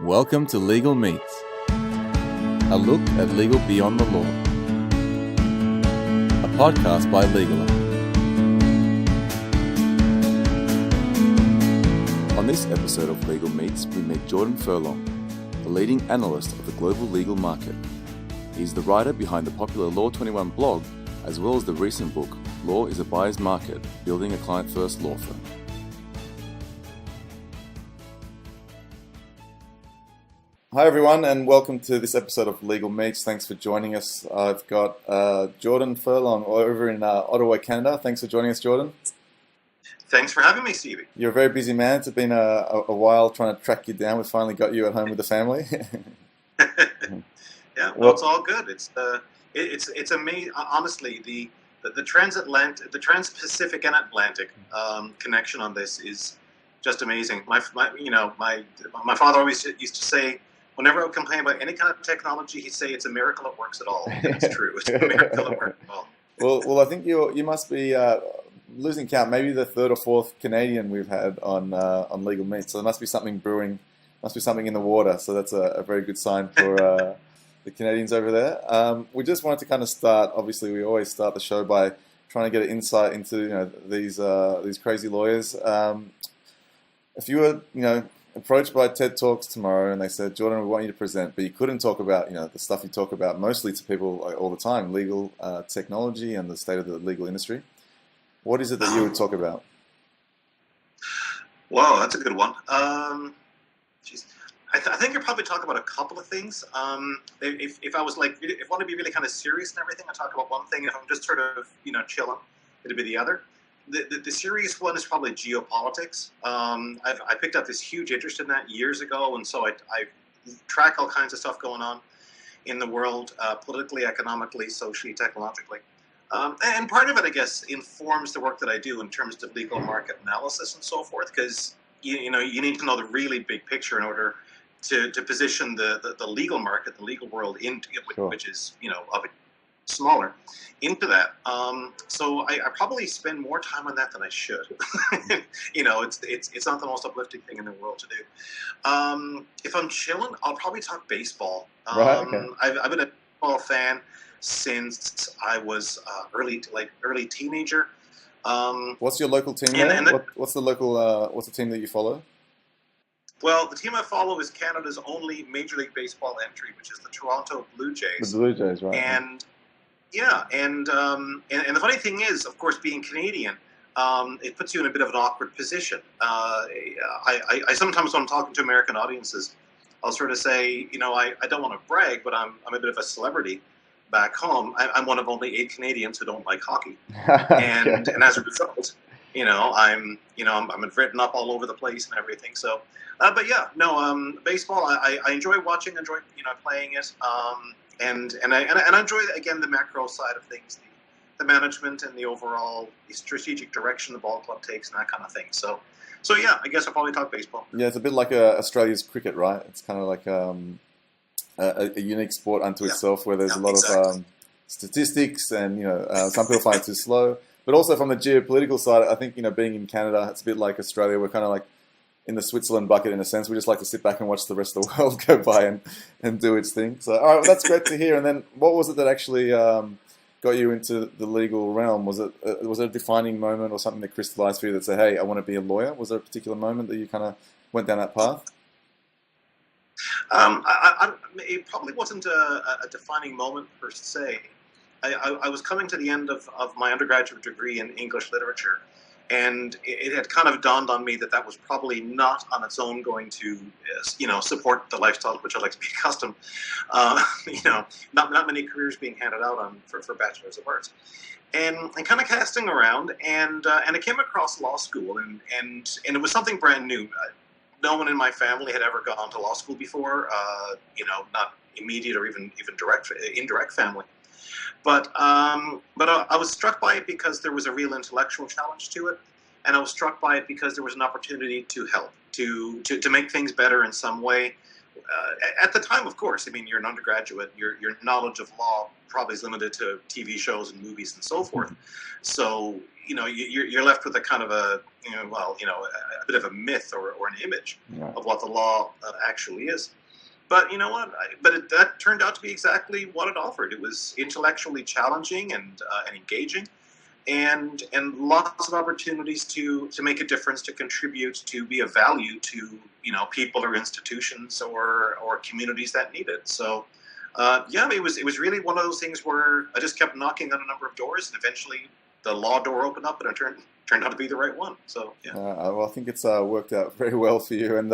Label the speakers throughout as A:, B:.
A: Welcome to Legal Meets, a look at legal beyond the law, a podcast by Legaler. On this episode of Legal Meets, we meet Jordan Furlong, the leading analyst of the global legal market. He's the writer behind the popular Law 21 blog, as well as the recent book, Law is a Buyer's Market, Building a Client-First Law Firm. Hi everyone, and welcome to this episode of Legal Meets. Thanks for joining us. I've got Jordan Furlong over in Ottawa, Canada. Thanks for joining us, Jordan.
B: Thanks for having me, Stevie.
A: You're a very busy man. It's been a while trying to track you down. We finally got you at home with the family.
B: Yeah, well, it's all good. It's amazing. Honestly, the Trans-Pacific and Atlantic connection on this is just amazing. My father always used to say, whenever I would complain about any kind of technology, he'd say it's a miracle it works at all. And it's true. It's a miracle it works at all.
A: Well, I think you must be losing count. Maybe the third or fourth Canadian we've had on Legal Meets. So there must be something brewing. Must be something in the water. So that's a very good sign for the Canadians over there. We just wanted to kind of start. Obviously, we always start the show by trying to get an insight into these crazy lawyers. If you were approached by TED Talks tomorrow and they said, Jordan, we want you to present, but you couldn't talk about the stuff you talk about mostly to people all the time, legal technology and the state of the legal industry, what is it that you would talk about?
B: Wow, that's a good one. Geez. I think you're probably talking about a couple of things. If I was if I want to be really kind of serious and everything, I talk about one thing. If I'm just sort of chilling, it'd be the other. The serious one is probably geopolitics. I picked up this huge interest in that years ago, and so I track all kinds of stuff going on in the world, politically, economically, socially, technologically. And part of it, I guess, informs the work that I do in terms of legal market analysis and so forth, because you need to know the really big picture in order to position the legal market, the legal world,
A: Sure.
B: which is of smaller, into that. So I probably spend more time on that than I should. It's not the most uplifting thing in the world to do. If I'm chilling, I'll probably talk baseball.
A: Right, okay.
B: I've been a baseball fan since I was early teenager.
A: What's your local team there? What's the team that you follow?
B: Well, the team I follow is Canada's only Major League Baseball entry, which is the Toronto Blue Jays.
A: The Blue Jays, right.
B: And the funny thing is, of course, being Canadian, it puts you in a bit of an awkward position. I sometimes, when I'm talking to American audiences, I'll sort of say, I don't want to brag, but I'm a bit of a celebrity back home. I'm one of only 8 Canadians who don't like hockey, and as a result, I'm written up all over the place and everything. So, baseball, I enjoy watching, enjoy playing it. And I enjoy, again, the macro side of things, the management and the overall strategic direction the ball club takes and that kind of thing. So yeah, I guess I'll probably talk baseball. Yeah,
A: it's a bit like Australia's cricket, right? It's kind of like a unique sport unto itself, where there's a lot of statistics, and some people find it too slow. But also from the geopolitical side, I think being in Canada, it's a bit like Australia. We're kind of like in the Switzerland bucket in a sense. We just like to sit back and watch the rest of the world go by and do its thing. So, all right, well, that's great to hear. And then what was it that actually got you into the legal realm? Was it a defining moment or something that crystallized for you that said, hey, I want to be a lawyer? Was there a particular moment that you kind of went down that path?
B: It probably wasn't a defining moment per se. I was coming to the end of my undergraduate degree in English literature, and it had kind of dawned on me that was probably not on its own going to, support the lifestyle to which I'd like to be accustomed. Not many careers being handed out for bachelors of arts, and kind of casting around, and I came across law school, and it was something brand new. No one in my family had ever gone to law school before. Not immediate or even indirect family. But I was struck by it because there was a real intellectual challenge to it, and I was struck by it because there was an opportunity to help, to make things better in some way. At the time, of course, you're an undergraduate. Your knowledge of law probably is limited to TV shows and movies and so forth. So you're left with a kind of a a bit of a myth or an image of what the law actually is. But you know what? That turned out to be exactly what it offered. It was intellectually challenging and engaging, and lots of opportunities to make a difference, to contribute, to be of value to people or institutions or communities that need it. So it was really one of those things where I just kept knocking on a number of doors, and eventually the law door opened up, and it turned out to be the right one. So yeah.
A: Well, I think it's worked out very well for you. And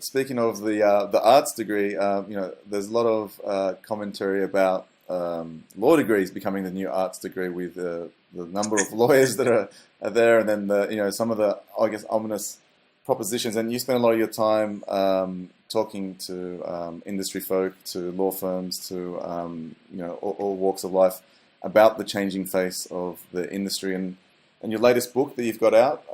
A: speaking of the arts degree, there's a lot of commentary about law degrees becoming the new arts degree, with the number of lawyers that are there, and then some of the, I guess, ominous propositions. And you spend a lot of your time talking to industry folk, to law firms, to all walks of life about the changing face of the industry. And your latest book that you've got out,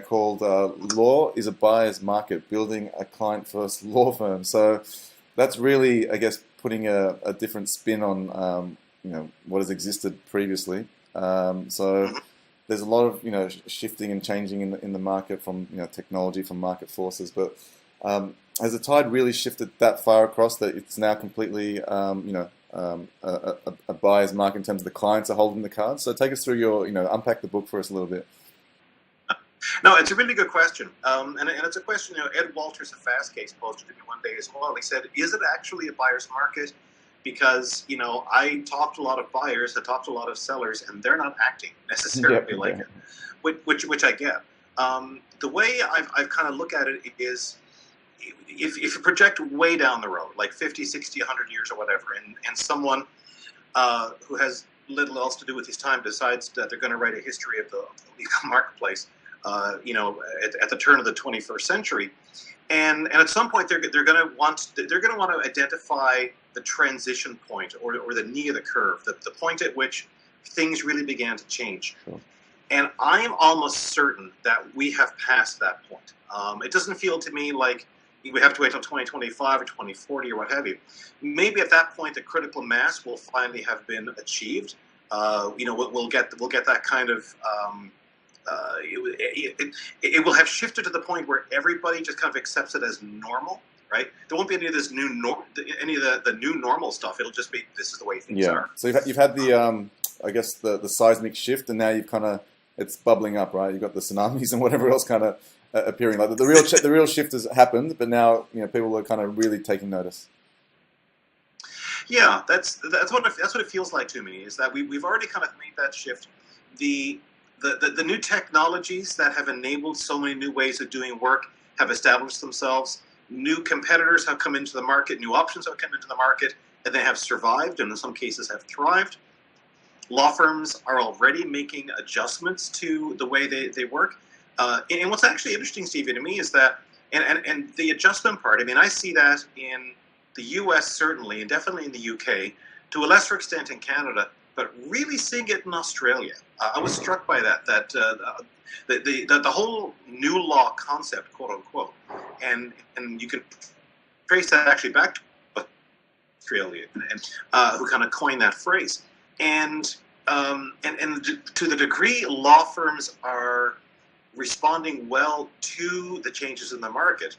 A: called "Law is a Buyer's Market: Building a Client-First Law Firm." So that's really, I guess, putting a different spin on what has existed previously. So there's a lot of shifting and changing in the market from technology, from market forces. But has the tide really shifted that far across that it's now completely a buyer's market in terms of the clients are holding the cards? So take us through your unpack the book for us a little bit.
B: No, it's a really good question, and it's a question Ed Walters of Fastcase posted to me one day as well. He said, "Is it actually a buyer's market?" Because I talked to a lot of buyers, I talked to a lot of sellers, and they're not acting necessarily like it, which I get. The way I've kind of looked at it is, if you project way down the road, like 50, 60, 100 years or whatever, and someone who has little else to do with his time decides that they're going to write a history of the legal marketplace, at the turn of the 21st century, and at some point they're going to want to identify the transition point or the knee of the curve, the point at which things really began to change. Sure. And I am almost certain that we have passed that point. It doesn't feel to me like we have to wait until 2025 or 2040 or what have you. Maybe at that point the critical mass will finally have been achieved. We'll get that kind of. It will have shifted to the point where everybody just kind of accepts it as normal, right? There won't be any of this any of the new normal stuff. It'll just be, this is the way things are. So
A: you've had the I guess the seismic shift, and now you've it's bubbling up, right? You've got the tsunamis and whatever else kind of appearing. Like the real shift has happened, but now people are kind of really taking notice.
B: Yeah, that's what it feels like to me. Is that we've already kind of made that shift. The new technologies that have enabled so many new ways of doing work have established themselves. New competitors have come into the market. New options have come into the market, and they have survived, and in some cases have thrived. Law firms are already making adjustments to the way they work. And what's actually interesting, Stevie, to me is that, and the adjustment part, I mean, I see that in the U.S. certainly, and definitely in the U.K., to a lesser extent in Canada, but really seeing it in Australia. I was struck by that the whole new law concept, quote unquote, and you can trace that actually back to Australia, and who kind of coined that phrase. And to the degree law firms are responding well to the changes in the market,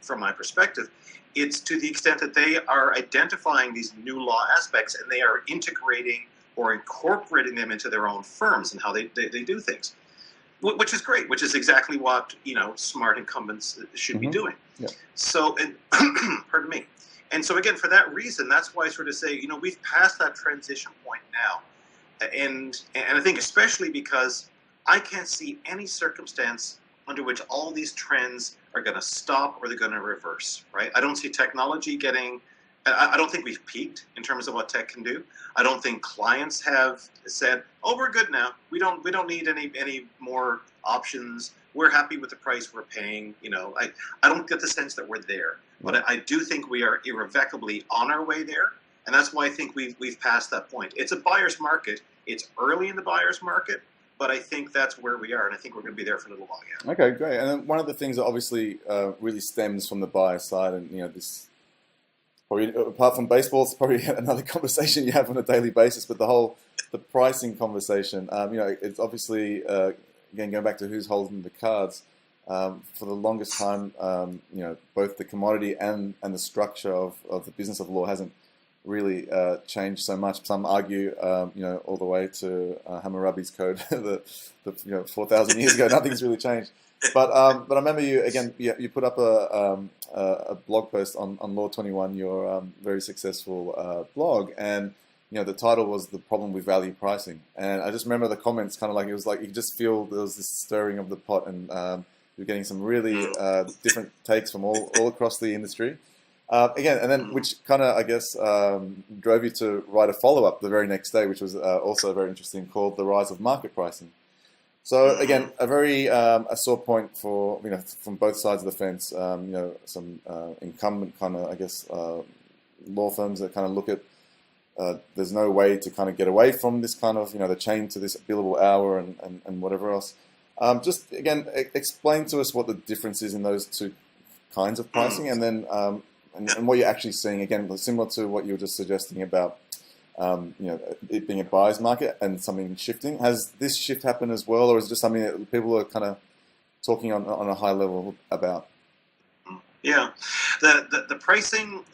B: from my perspective, it's to the extent that they are identifying these new law aspects and they are integrating or incorporating them into their own firms and how they do things, which is great, which is exactly what smart incumbents should be doing. Yeah. So, pardon me. And so again, for that reason, that's why I sort of say, we've passed that transition point now, and I think especially because I can't see any circumstance under which all these trends are going to stop or they're going to reverse. Right? I don't see technology getting. I don't think we've peaked in terms of what tech can do. I don't think clients have said, "Oh, we're good now. We don't need any more options. We're happy with the price we're paying." I don't get the sense that we're there, but I do think we are irrevocably on our way there, and that's why I think we've passed that point. It's a buyer's market. It's early in the buyer's market, but I think that's where we are, and I think we're going to be there for a little while yet.
A: Okay, great. And then one of the things that obviously really stems from the buyer side, and this. Probably, apart from baseball, it's probably another conversation you have on a daily basis. But the whole the pricing conversation. It's obviously again going back to who's holding the cards. For the longest time, both the commodity and the structure of the business of law hasn't really changed so much. Some argue, all the way to Hammurabi's code, the 4,000 years ago, nothing's really changed. But I remember you put up a blog post on Law 21, your very successful blog, and the title was "The Problem with Value Pricing." And I just remember the comments, kind of like it was like you could just feel there was this stirring of the pot, and you're getting some really different takes from all across the industry. And then which kind of, I guess, drove you to write a follow-up the very next day, which was also very interesting, called "The Rise of Market Pricing." So again, a very a sore point for from both sides of the fence. Some incumbent kind of, I guess, law firms that kind of look at there's no way to kind of get away from this kind of the chain to this billable hour and whatever else. Just again, explain to us what the difference is in those two kinds of pricing, and then and what you're actually seeing. Again, similar to what you were just suggesting about it being a buyer's market and something shifting. Has this shift happened as well, or is it just something that people are kind of talking on a high level about?
B: Yeah, the pricing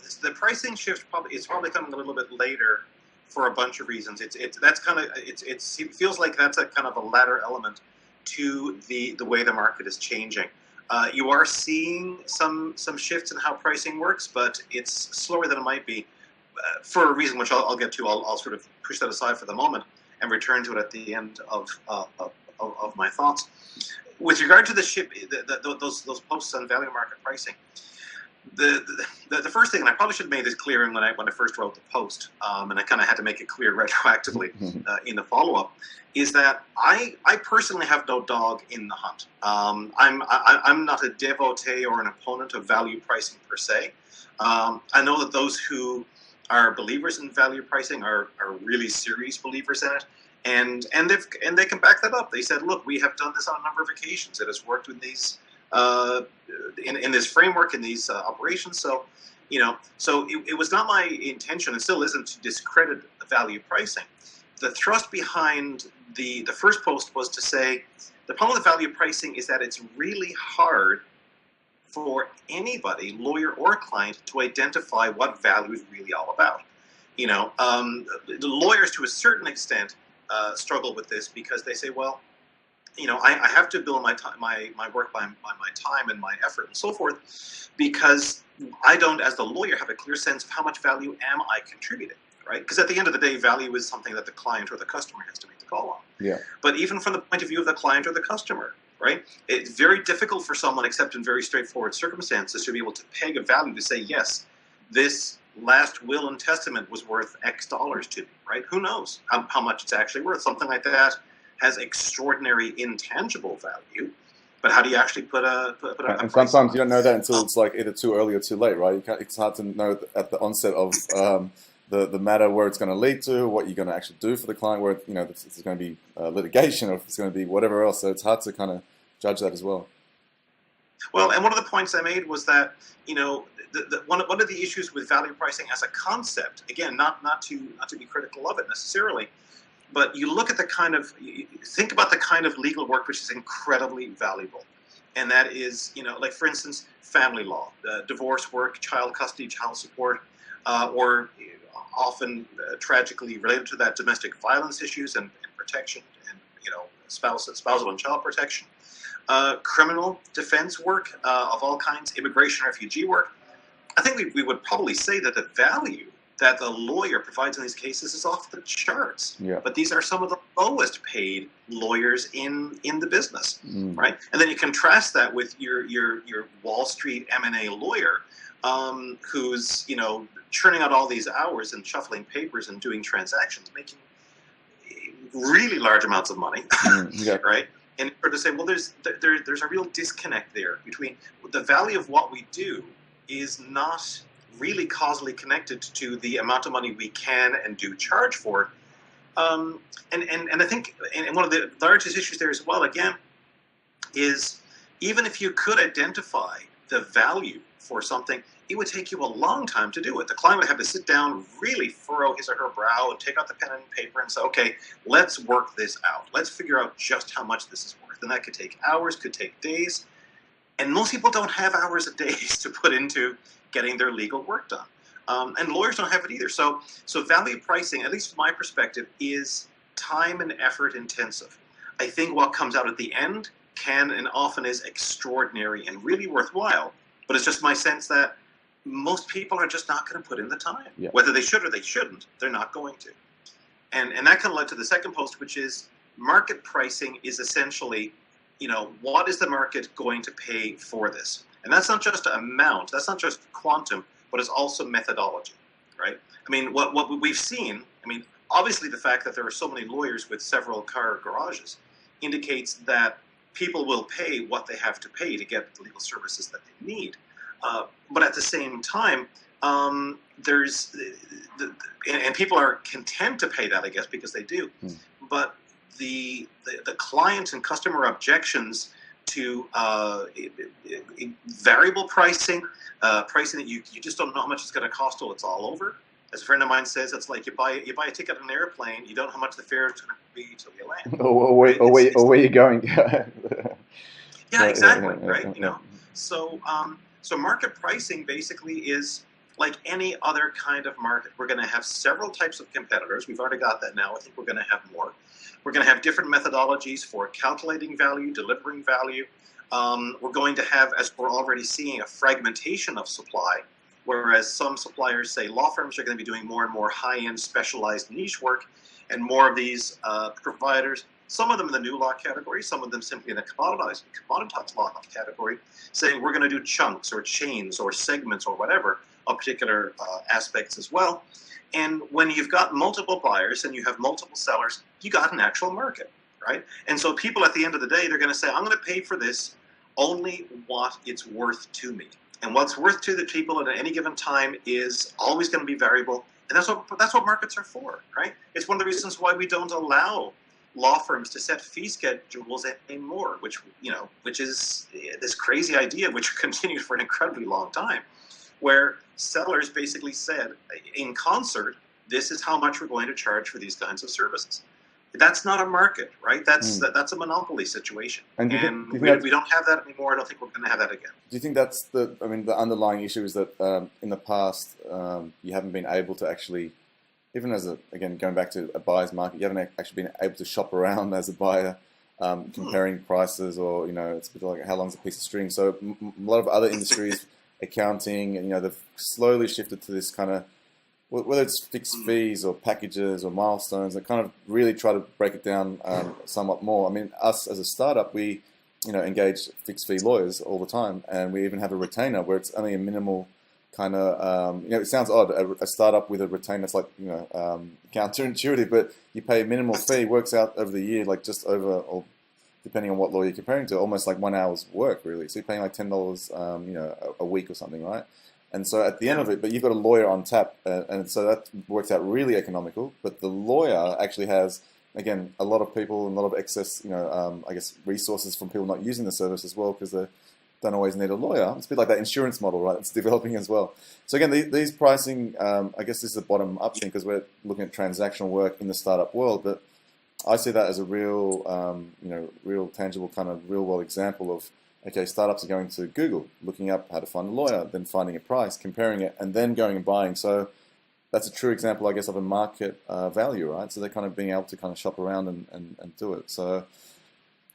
B: shift is probably coming a little bit later for a bunch of reasons. It feels like that's a kind of a latter element to the way the market is changing. You are seeing some shifts in how pricing works, but it's slower than it might be for a reason which I'll get to. I'll sort of push that aside for the moment and return to it at the end of my thoughts. With regard to the shift, those posts on value market pricing, the first thing, and I probably should have made this clear when I first wrote the post, and I kind of had to make it clear retroactively in the follow-up, is that I personally have no dog in the hunt. I'm not a devotee or an opponent of value pricing per se. I know that those who are believers in value pricing are really serious believers in it, and they can back that up. They said, look, we have done this on a number of occasions. It has worked with these in this framework, in these operations. So it was not my intention, and still isn't, to discredit value pricing. The thrust behind the first post was to say the problem with value pricing is that it's really hard for anybody, lawyer or client, to identify what value is really all about. The lawyers, to a certain extent, struggle with this because they say, well, I have to bill my work by my time and my effort and so forth, because I don't, as the lawyer, have a clear sense of how much value am I contributing, right? Because at the end of the day, value is something that the client or the customer has to make the call on.
A: Yeah.
B: But even from the point of view of the client or the customer, right, it's very difficult for someone, except in very straightforward circumstances, to be able to peg a value to say, yes, this last will and testament was worth X dollars to me, right? Who knows how much it's actually worth? Something like that has extraordinary intangible value, but how do you actually put a
A: and sometimes you don't know that until it's like either too early or too late, right? It's hard to know at the onset of the matter where it's going to lead to, what you're going to actually do for the client, where it's going to be litigation, or if it's going to be whatever else. So it's hard to kind of judge that as well.
B: Well, and one of the points I made was that one of the issues with value pricing as a concept, again, not to be critical of it necessarily, but you look at think about the kind of legal work which is incredibly valuable, and that is, like for instance, family law, divorce work, child custody, child support, or often tragically related to that, domestic violence issues and protection, and spousal and child protection, criminal defense work of all kinds, immigration, refugee work. I think we would probably say that the value that the lawyer provides in these cases is off the charts.
A: Yeah.
B: But these are some of the lowest paid lawyers in the business, right? And then you contrast that with your Wall Street M&A lawyer, who's churning out all these hours and shuffling papers and doing transactions, making really large amounts of money,
A: Yeah.
B: right? And to say, well, there's a real disconnect there between the value of what we do is not really causally connected to the amount of money we can and do charge for. And I think, and one of the largest issues there as well, again, is even if you could identify the value for something, it would take you a long time to do it. The client would have to sit down, really furrow his or her brow, and take out the pen and paper and say, okay, let's work this out. Let's figure out just how much this is worth. And that could take hours, could take days. And most people don't have hours and days to put into getting their legal work done. And lawyers don't have it either. So value pricing, at least from my perspective, is time and effort intensive. I think what comes out at the end can and often is extraordinary and really worthwhile. But it's just my sense that most people are just not going to put in the time.
A: Yeah.
B: Whether they should or they shouldn't, they're not going to. And that kind of led to the second post, which is market pricing is essentially, what is the market going to pay for this? And that's not just amount, that's not just quantum, but it's also methodology, right? I mean, what we've seen, obviously the fact that there are so many lawyers with several car garages indicates that people will pay what they have to pay to get the legal services that they need. But at the same time, and people are content to pay that, I guess, because they do. But the client and customer objections to variable pricing, pricing that you just don't know how much it's going to cost till it's all over. As a friend of mine says, it's like you buy a ticket on an airplane, you don't know how much the fare is going to be until you land.
A: or where you're going.
B: Yeah, exactly. Right. So market pricing basically is like any other kind of market. We're going to have several types of competitors. We've already got that now. I think we're going to have more. We're going to have different methodologies for calculating value, delivering value. We're going to have, as we're already seeing, a fragmentation of supply, whereas some suppliers, say law firms, are going to be doing more and more high-end specialized niche work, and more of these providers, some of them in the new law category, some of them simply in the commoditized law category, saying we're going to do chunks or chains or segments or whatever of particular aspects as well. And when you've got multiple buyers and you have multiple sellers, you got an actual market, right? And so people at the end of the day, they're going to say, I'm going to pay for this only what it's worth to me. And what's worth to the people at any given time is always going to be variable. And that's what markets are for, right? It's one of the reasons why we don't allow law firms to set fee schedules anymore, which is this crazy idea which continued for an incredibly long time, where sellers basically said in concert, this is how much we're going to charge for these kinds of services. That's not a market, right? That's a monopoly situation. And we don't have that anymore. I don't think we're going to have that again.
A: Do you think that's the underlying issue is that in the past you haven't been able to actually, even again, going back to a buyer's market, you haven't actually been able to shop around as a buyer, comparing prices, or, it's a bit like how long's a piece of string. So a lot of other industries, accounting, and, they've slowly shifted to this kind of, whether it's fixed fees or packages or milestones, that kind of really try to break it down somewhat more. Us as a startup, we, engage fixed fee lawyers all the time, and we even have a retainer where it's only a minimal kind of, it sounds odd, a startup with a retainer, it's like, counterintuitive, but you pay a minimal fee, works out over the year, like just over, or depending on what law you're comparing to, almost like 1 hour's work, really. So you're paying like $10, a week or something, right? And so at the end of it, but you've got a lawyer on tap, and so that works out really economical. But the lawyer actually has, again, a lot of people and a lot of excess, I guess, resources from people not using the service as well, because they don't always need a lawyer. It's a bit like that insurance model, right? It's developing as well. So again, these pricing, I guess this is a bottom-up thing, because we're looking at transactional work in the startup world, but I see that as a real, real tangible kind of real-world example of, okay, startups are going to Google, looking up how to find a lawyer, then finding a price, comparing it, and then going and buying. So that's a true example, I guess, of a market value, right? So they're kind of being able to kind of shop around and do it. So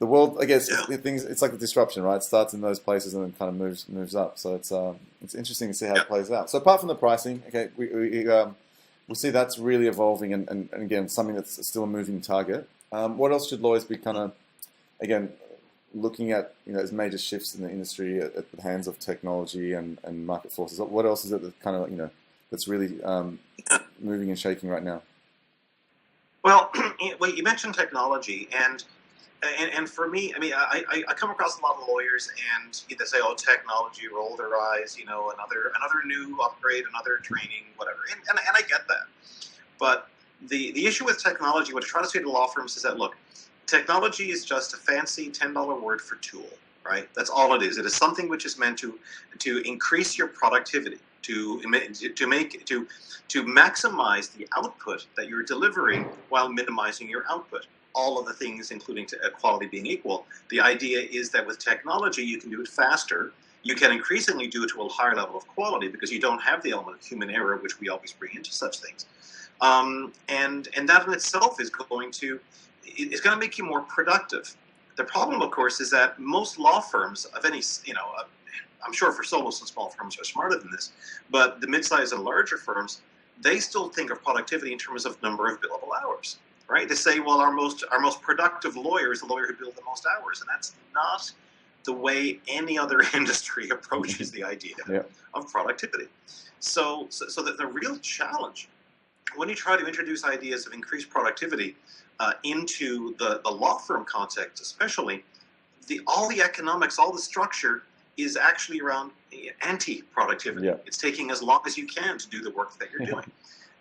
A: the world, I guess, it's like the disruption, right? It starts in those places and then kind of moves up. So it's interesting to see how it plays out. So apart from the pricing, okay, we see that's really evolving and again, something that's still a moving target. What else should lawyers be kind of, again, looking at, as major shifts in the industry at the hands of technology and market forces? What else is it that kind of, that's really moving and shaking right now?
B: Well, you mentioned technology, and for me, I come across a lot of lawyers, and they say, "Oh, technology," roll their eyes, another new upgrade, another training, whatever, and I get that. But the issue with technology, what I try to say to law firms is that, look, technology is just a fancy $10 word for tool, right? That's all it is. It is something which is meant to increase your productivity, to maximize the output that you're delivering while minimizing your output. All of the things, including quality being equal. The idea is that with technology, you can do it faster. You can increasingly do it to a higher level of quality because you don't have the element of human error, which we always bring into such things. And that in itself is going to make you more productive. The problem, of course, is that most law firms of any, I'm sure for solos and small firms are smarter than this, but the mid-sized and larger firms, they still think of productivity in terms of number of billable hours, right? They say, well, our most productive lawyer is the lawyer who billed the most hours, and that's not the way any other industry approaches the idea of productivity. So that the real challenge when you try to introduce ideas of increased productivity into the law firm context, especially, all the economics, all the structure is actually around anti-productivity. Yeah. It's taking as long as you can to do the work that you're doing.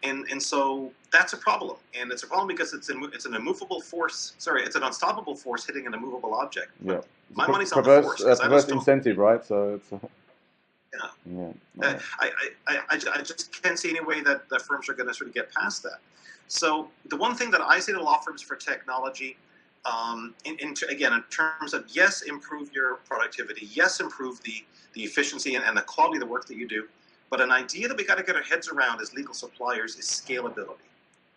B: And so that's a problem. And it's a problem because it's an immovable force. Sorry, it's an unstoppable force hitting an immovable object.
A: Yeah.
B: My money's on the force.
A: Perverse incentive, right? So it's...
B: I just can't see any way that the firms are going to sort of get past that. So the one thing that I say to law firms for technology, in terms of, yes, improve your productivity, yes, improve the efficiency and the quality of the work that you do, but an idea that we got to get our heads around as legal suppliers is scalability,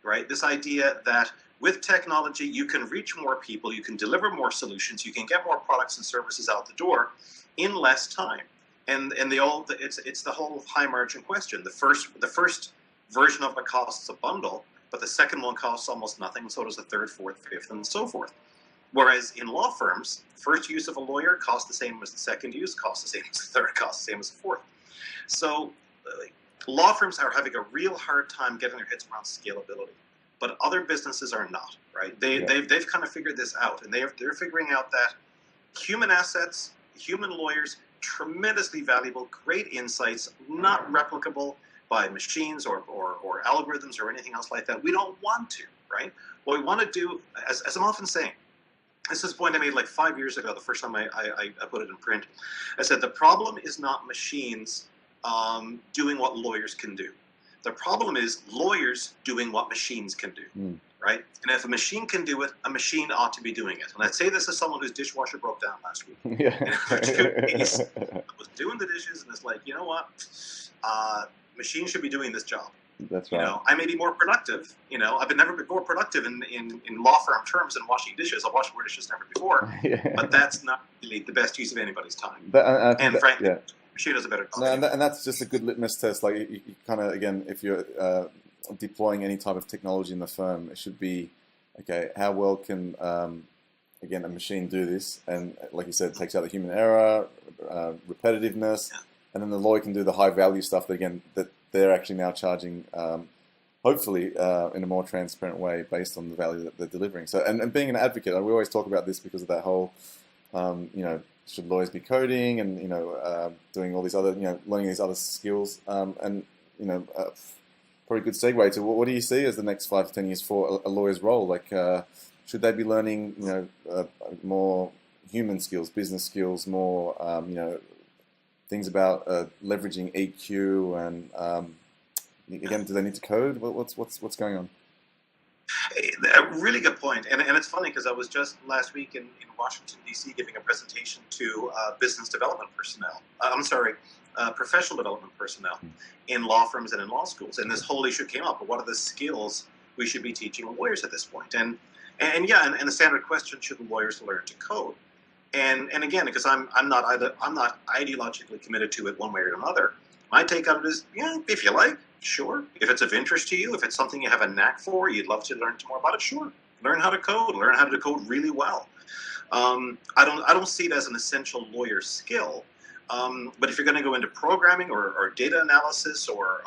B: right? This idea that with technology, you can reach more people, you can deliver more solutions, you can get more products and services out the door in less time. And it's the whole high margin question. The first version of it costs a bundle, but the second one costs almost nothing, and so does the third, fourth, fifth, and so forth. Whereas in law firms, first use of a lawyer costs the same as the second use, costs the same as the third, costs the same as the fourth. So law firms are having a real hard time getting their heads around scalability, but other businesses are not, right? They've kind of figured this out, and they're figuring out that human assets, human lawyers, tremendously valuable, great insights, not replicable by machines or algorithms or anything else like that. We don't want to, right? What we want to do, as I'm often saying, this is a point I made like 5 years ago, the first time I put it in print. I said the problem is not machines doing what lawyers can do. The problem is lawyers doing what machines can do. Right? And if a machine can do it, a machine ought to be doing it. And I'd say this as someone whose dishwasher broke down last week. Yeah. And I was doing the dishes, and it's like, you know what? Machines should be doing this job.
A: That's right.
B: I may be more productive. I've never been more productive in law firm terms than washing dishes. I've washed more dishes than ever before. But that's not really the best use of anybody's time. And frankly, machine does a better job.
A: And that's just a good litmus test. Like you kind of, again, if you're deploying any type of technology in the firm, it should be, okay, how well can, again, a machine do this? And like you said, it takes out the human error, repetitiveness, and then the lawyer can do the high value stuff that, again, that they're actually now charging, hopefully, in a more transparent way based on the value that they're delivering. So, and being an advocate, we always talk about this because of that whole, should lawyers be coding and, doing all these other, learning these other skills, and, probably a good segue to what do you see as the next 5 to 10 years for a lawyer's role? Like, should they be learning, more human skills, business skills, more, things about leveraging EQ, and again, do they need to code? What's going on?
B: A really good point, and it's funny because I was just last week in Washington D.C. giving a presentation to business development personnel. Professional development personnel in law firms and in law schools, and this whole issue came up. What are the skills we should be teaching lawyers at this point? And the standard question: should lawyers learn to code? And again, because I'm not ideologically committed to it one way or another. My take on it is, if you like, sure. If it's of interest to you, if it's something you have a knack for, you'd love to learn more about it, sure. Learn how to code. Learn how to code really well. I don't see it as an essential lawyer skill. But if you're going to go into programming or data analysis or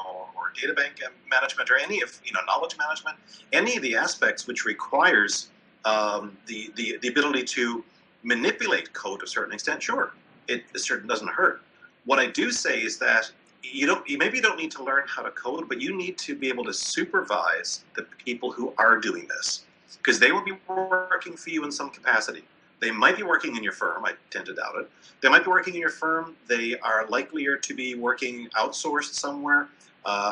B: data bank management or any of knowledge management, any of the aspects which requires the ability to manipulate code to a certain extent, sure, it certainly doesn't hurt. What I do say is that you maybe don't need to learn how to code, but you need to be able to supervise the people who are doing this, because they will be working for you in some capacity. They might be working in your firm. I tend to doubt it. They might be working in your firm. They are likelier to be working outsourced somewhere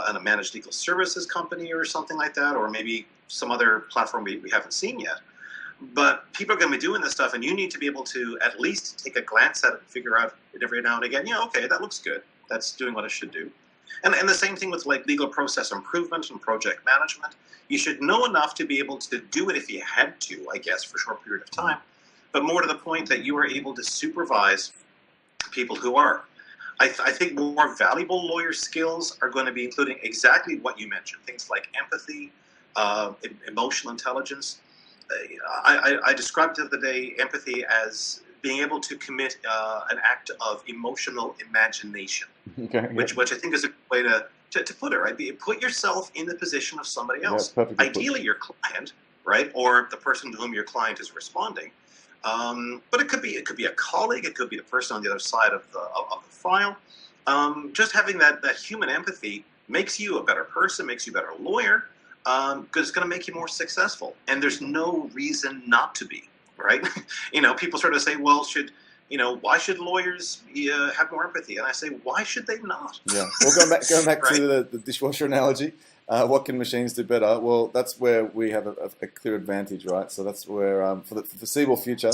B: in a managed legal services company or something like that, or maybe some other platform we haven't seen yet. But people are going to be doing this stuff, and you need to be able to at least take a glance at it and figure out every now and again, okay, that looks good. That's doing what it should do. And the same thing with like legal process improvement and project management. You should know enough to be able to do it if you had to, I guess, for a short period of time. But more to the point that you are able to supervise people who are. I think more valuable lawyer skills are going to be including exactly what you mentioned, things like empathy, emotional intelligence. I described the other day empathy as being able to commit an act of emotional imagination, which I think is a way to put it, right? Put yourself in the position of somebody else, ideally your client, right, or the person to whom your client is responding. But it could be a colleague, it could be the person on the other side of the file. Just having that human empathy makes you a better person, makes you a better lawyer, because it's going to make you more successful. And there's no reason not to be, right? People sort of say, well, why should lawyers have more empathy? And I say, why should they not?
A: Yeah. Well, going back
B: right?
A: to the dishwasher analogy, what can machines do better? Well, that's where we have a clear advantage, right? So that's where, for the foreseeable future,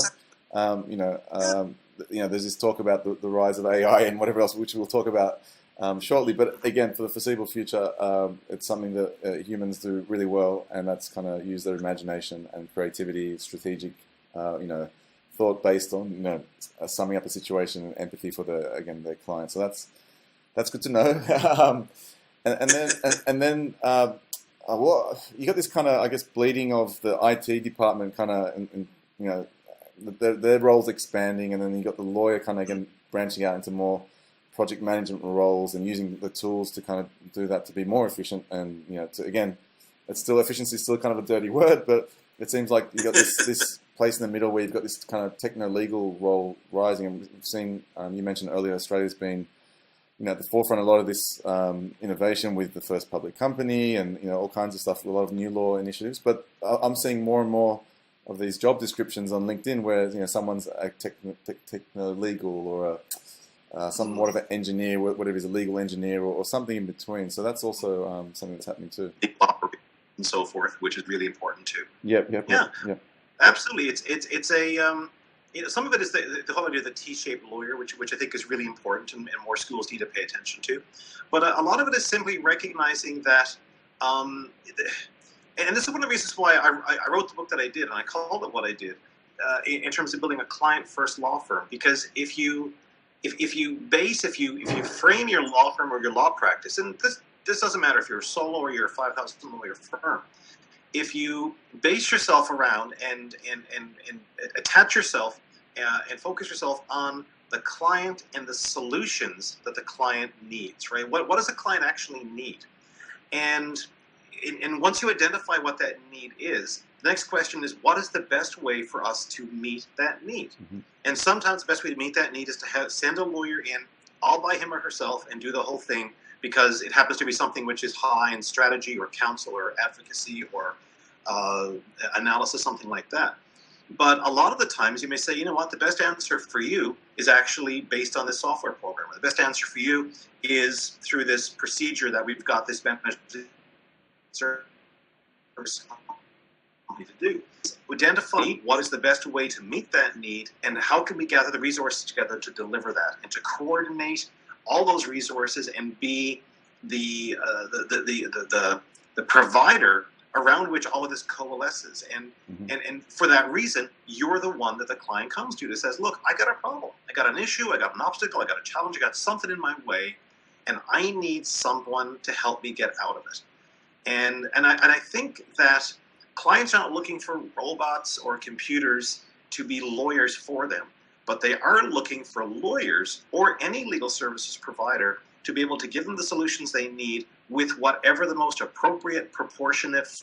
A: there's this talk about the rise of AI and whatever else, which we'll talk about shortly. But again, for the foreseeable future, it's something that humans do really well, and that's kind of use their imagination and creativity, strategic, thought based on, summing up a situation and empathy for their client. So that's good to know. And then you got this kind of, I guess, bleeding of the IT department kind of, their roles expanding, and then you got the lawyer kind of again branching out into more project management roles and using the tools to kind of do that to be more efficient. And efficiency is still kind of a dirty word, but it seems like you got this place in the middle where you've got this kind of techno-legal role rising. And we've seen, you mentioned earlier, Australia's been at the forefront of a lot of this innovation with the first public company and all kinds of stuff, a lot of new law initiatives. But I'm seeing more and more of these job descriptions on LinkedIn where someone's a techno-legal or more of an engineer, whatever it is, a legal engineer or something in between. So that's also something that's happening too.
B: And so forth, which is really important too.
A: Yep.
B: Absolutely. It's a some of it is the whole idea of the T-shaped lawyer, which I think is really important and more schools need to pay attention to. But a lot of it is simply recognizing that, and this is one of the reasons why I wrote the book that I did, and I called it what I did, in terms of building a client-first law firm. Because if you frame your law firm or your law practice, and this doesn't matter if you're a solo or you're a 5,000 lawyer firm. If you base yourself around and attach yourself and focus yourself on the client and the solutions that the client needs, right? What does the client actually need? And once you identify what that need is, the next question is, what is the best way for us to meet that need? Mm-hmm. And sometimes the best way to meet that need is to send a lawyer in all by him or herself and do the whole thing, because it happens to be something which is high in strategy or counsel or advocacy or analysis, something like that. But a lot of the times you may say, the best answer for you is actually based on this software program. The best answer for you is through this procedure that we've got this service to do. Identify what is the best way to meet that need and how can we gather the resources together to deliver that and to coordinate all those resources and be the provider around which all of this coalesces. And for that reason, you're the one that the client comes to that says, look, I got a problem. I got an issue. I got an obstacle. I got a challenge. I got something in my way, and I need someone to help me get out of it. And I think that clients aren't looking for robots or computers to be lawyers for them, but they are looking for lawyers or any legal services provider to be able to give them the solutions they need with whatever the most appropriate, proportionate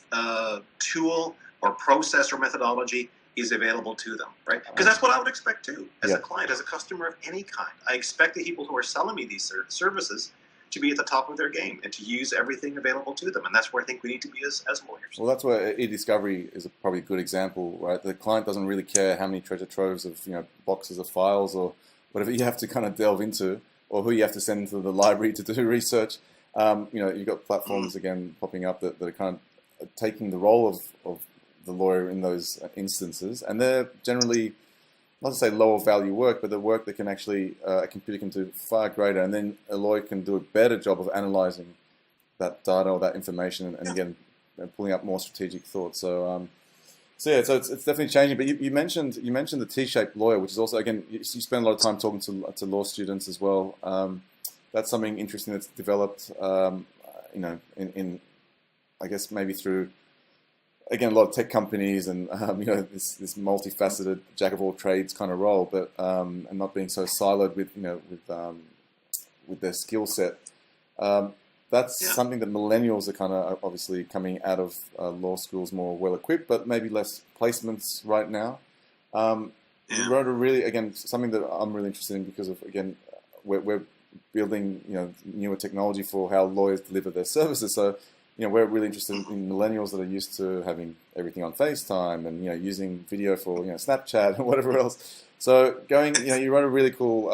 B: tool or process or methodology is available to them, right? Because that's what I would expect too, as a client, as a customer of any kind. I expect the people who are selling me these services to be at the top of their game and to use everything available to them. And that's where I think we need to be as lawyers.
A: Well, that's where e-discovery is probably a good example, right? The client doesn't really care how many treasure troves of boxes of files or whatever you have to kind of delve into, or who you have to send into the library to do research. You've got platforms again popping up that are kind of taking the role of the lawyer in those instances, and they're generally, not to say lower value work, but the work that can actually a computer can do far greater, and then a lawyer can do a better job of analyzing that data or that information, and again pulling up more strategic thoughts. So it's definitely changing. But you mentioned the T-shaped lawyer, which is also, again, you spend a lot of time talking to law students as well. That's something interesting that's developed, in I guess maybe through, again, a lot of tech companies and this multifaceted jack of all trades kind of role, but and not being so siloed with their skill set. That's something that millennials are kind of obviously coming out of law schools more well equipped, but maybe less placements right now. You wrote something that I'm really interested in because of, again, we're building newer technology for how lawyers deliver their services. So we're really interested in millennials that are used to having everything on FaceTime and using video for Snapchat and whatever else. So you wrote a really cool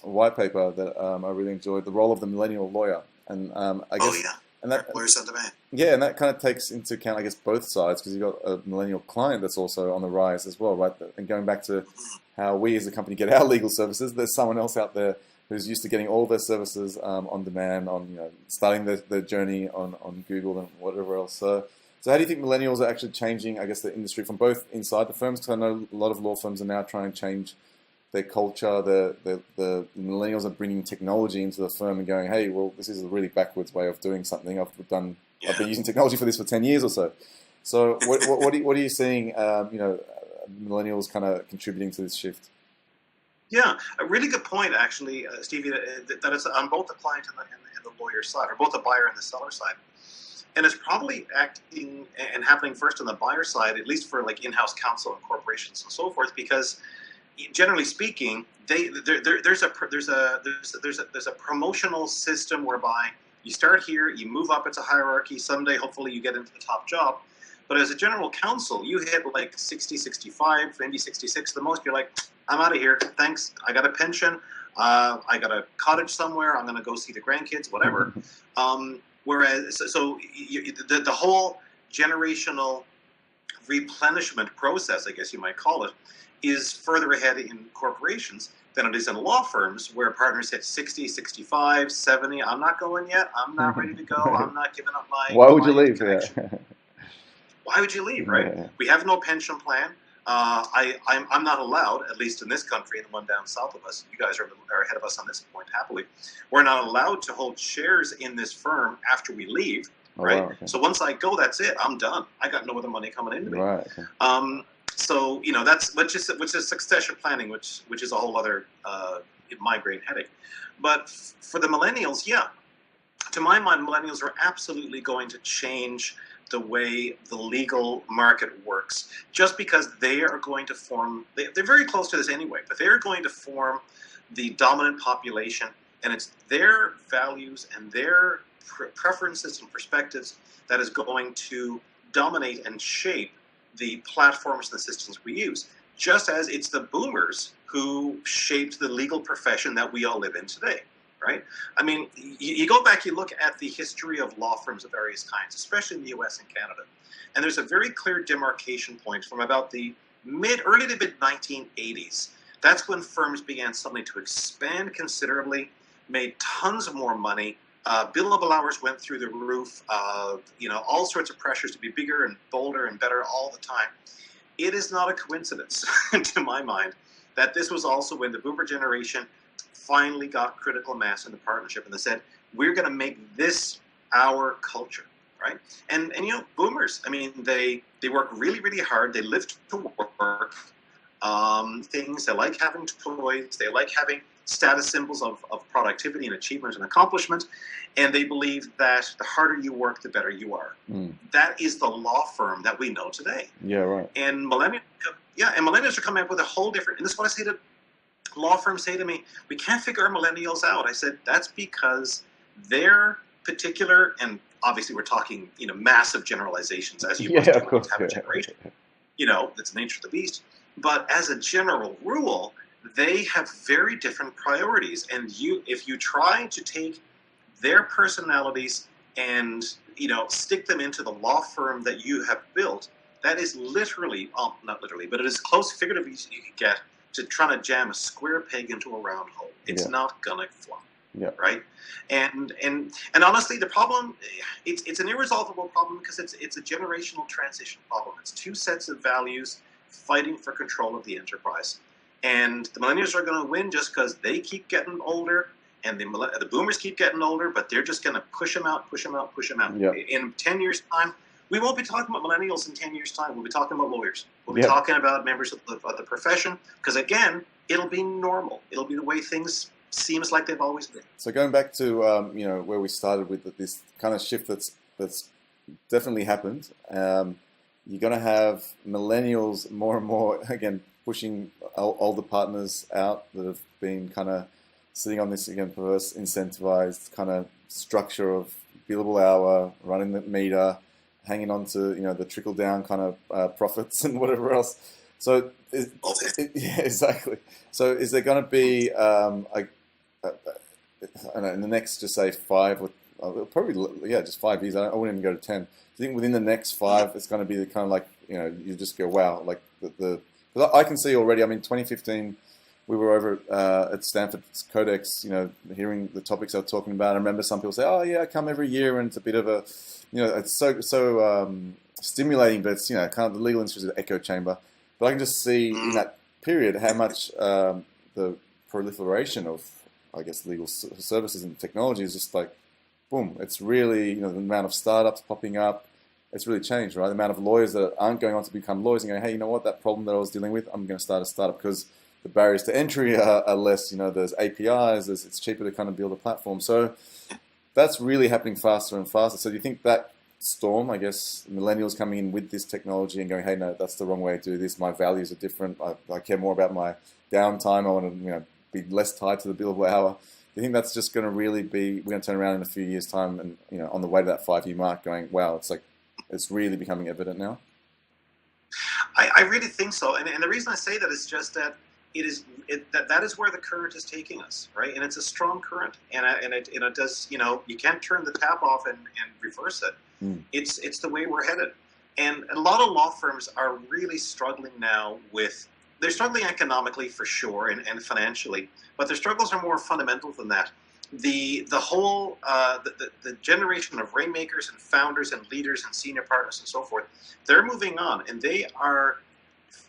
A: white paper that I really enjoyed, the role of the millennial lawyer, and I guess and that
B: lawyers on demand.
A: Yeah, and that kind of takes into account, I guess, both sides, because you've got a millennial client that's also on the rise as well, right? And going back to how we as a company get our legal services, there's someone else out there who's used to getting all their services on demand, on starting their journey on Google and whatever else. So how do you think millennials are actually changing, I guess, the industry from both inside the firms? Because I know a lot of law firms are now trying to change their culture. The millennials are bringing technology into the firm and going, hey, well, this is a really backwards way of doing something. I've been using technology for this for 10 years or so. So what are you seeing, millennials kind of contributing to this shift?
B: Yeah, a really good point, actually, Stevie, that it's on both the client and the lawyer side, or both the buyer and the seller side. And it's probably acting and happening first on the buyer side, at least for like in-house counsel and corporations and so forth, because generally speaking, there's a promotional system whereby you start here, you move up, it's a hierarchy, someday hopefully you get into the top job. But as a general counsel, you hit like 60, 65, maybe 66 the most, you're like, I'm out of here, thanks, I got a pension, I got a cottage somewhere, I'm going to go see the grandkids, whatever. Whereas, the whole generational replenishment process, I guess you might call it, is further ahead in corporations than it is in law firms, where partners hit 60, 65, 70, I'm not going yet, I'm not ready to go, I'm not giving up my
A: Why would you leave?
B: Why would you leave, right? Yeah. We have no pension plan. I'm not allowed, at least in this country and the one down south of us, you guys are ahead of us on this point, happily. We're not allowed to hold shares in this firm after we leave, right? Wow, okay. So once I go, that's it. I'm done. I got no other money coming into me. Right, okay. So, that's which is succession planning, which is a whole other migraine headache. But for the millennials, to my mind, millennials are absolutely going to change the way the legal market works, just because they are going to form, they're very close to this anyway, but they're going to form the dominant population, and it's their values and their preferences and perspectives that is going to dominate and shape the platforms and the systems we use, just as it's the boomers who shaped the legal profession that we all live in today. Right? I mean, you go back, you look at the history of law firms of various kinds, especially in the US and Canada, and there's a very clear demarcation point from about the early to mid 1980s. That's when firms began suddenly to expand considerably, made tons more money. Billable hours went through the roof. All sorts of pressures to be bigger and bolder and better all the time. It is not a coincidence, to my mind, that this was also when the boomer generation finally got critical mass in the partnership, and they said, we're going to make this our culture, right? And boomers, I mean, they work really, really hard. They live to work things. They like having toys. They like having status symbols of productivity and achievement and accomplishment. And they believe that the harder you work, the better you are. That is the law firm that we know today.
A: Yeah, right.
B: And millennials are coming up with a whole different, and this is what I say to law firms say to me, we can't figure our millennials out. I said, that's because their particular, and obviously we're talking, massive generalizations, as you
A: Yeah,
B: must
A: of course.
B: have a generation. That's the nature of the beast. But as a general rule, they have very different priorities. And if you try to take their personalities and, stick them into the law firm that you have built, that is literally, not literally, but it is close figuratively as you can get to trying to jam a square peg into a round hole. It's not gonna fly.
A: Yeah.
B: Right. And honestly, the problem, it's an irresolvable problem because it's a generational transition problem. It's two sets of values fighting for control of the enterprise. And the millennials are going to win just because they keep getting older, and the boomers keep getting older, but they're just going to push them out.
A: Yep.
B: In 10 years' time, we won't be talking about millennials in 10 years' time. We'll be talking about lawyers. We'll be talking about members of the profession, because, again, it'll be normal. It'll be the way things seems like they've always been.
A: So going back to where we started with this kind of shift that's definitely happened, you're going to have millennials more and more, again, pushing older partners out that have been kind of sitting on this, again, perverse, incentivized kind of structure of billable hour, running the meter, hanging on to, the trickle-down kind of profits and whatever else. So, yeah, exactly. So is there going to be, I don't know, in the next, just say 5 or probably, just 5 years, I wouldn't even go to 10. I think within the next 5, it's going to be the kind of like, you just go, wow, like I can see already, 2015, we were over at Stanford's Codex, hearing the topics I was talking about. I remember some people say, oh yeah, I come every year, and it's a bit of a, it's so stimulating, but it's, kind of the legal industry is an echo chamber. But I can just see in that period how much the proliferation of, I guess, legal services and technology is just like, boom, it's really, the amount of startups popping up, it's really changed, right? The amount of lawyers that aren't going on to become lawyers and going, hey, you know what, that problem that I was dealing with, I'm going to start a startup because the barriers to entry are less, there's APIs, it's cheaper to kind of build a platform. So that's really happening faster and faster. So do you think that storm, I guess, millennials coming in with this technology and going, hey, no, that's the wrong way to do this, my values are different, I care more about my downtime, I want to, be less tied to the billable hour. Do you think that's just going to really be, we're going to turn around in a few years' time and, on the way to that 5-year mark going, wow, it's really becoming evident now?
B: I really think so. And the reason I say that is just that that is where the current is taking us, right? And it's a strong current. And it does, you can't turn the tap off and reverse it. It's the way we're headed. And a lot of law firms are really struggling now they're struggling economically for sure and financially, but their struggles are more fundamental than that. The whole the generation of rainmakers and founders and leaders and senior partners and so forth, they're moving on, and they are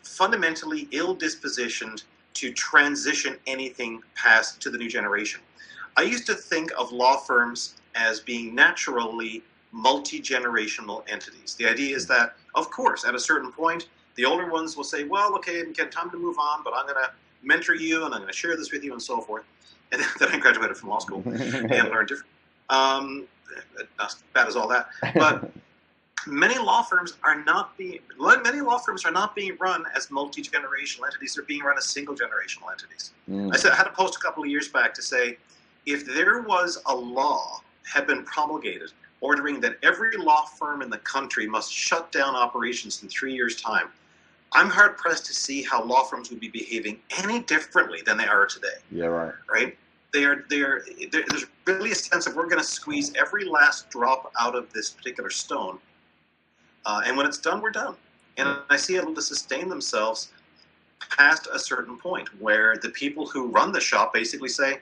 B: fundamentally ill-dispositioned to transition anything past to the new generation. I used to think of law firms as being naturally multi-generational entities. The idea is that, of course, at a certain point, the older ones will say, well, okay, again, time to move on, but I'm going to mentor you, and I'm going to share this with you, and so forth. And then I graduated from law school and learned different. Not as bad as all that. But many law firms are not being run as multi-generational entities. They're being run as single-generational entities. I had a post a couple of years back to say, if there was a law had been promulgated ordering that every law firm in the country must shut down operations in 3 years' time, I'm hard-pressed to see how law firms would be behaving any differently than they are today.
A: Yeah, right.
B: Right? There's really a sense of we're going to squeeze every last drop out of this particular stone. And when it's done, we're done. And I see it able to sustain themselves past a certain point where the people who run the shop basically say,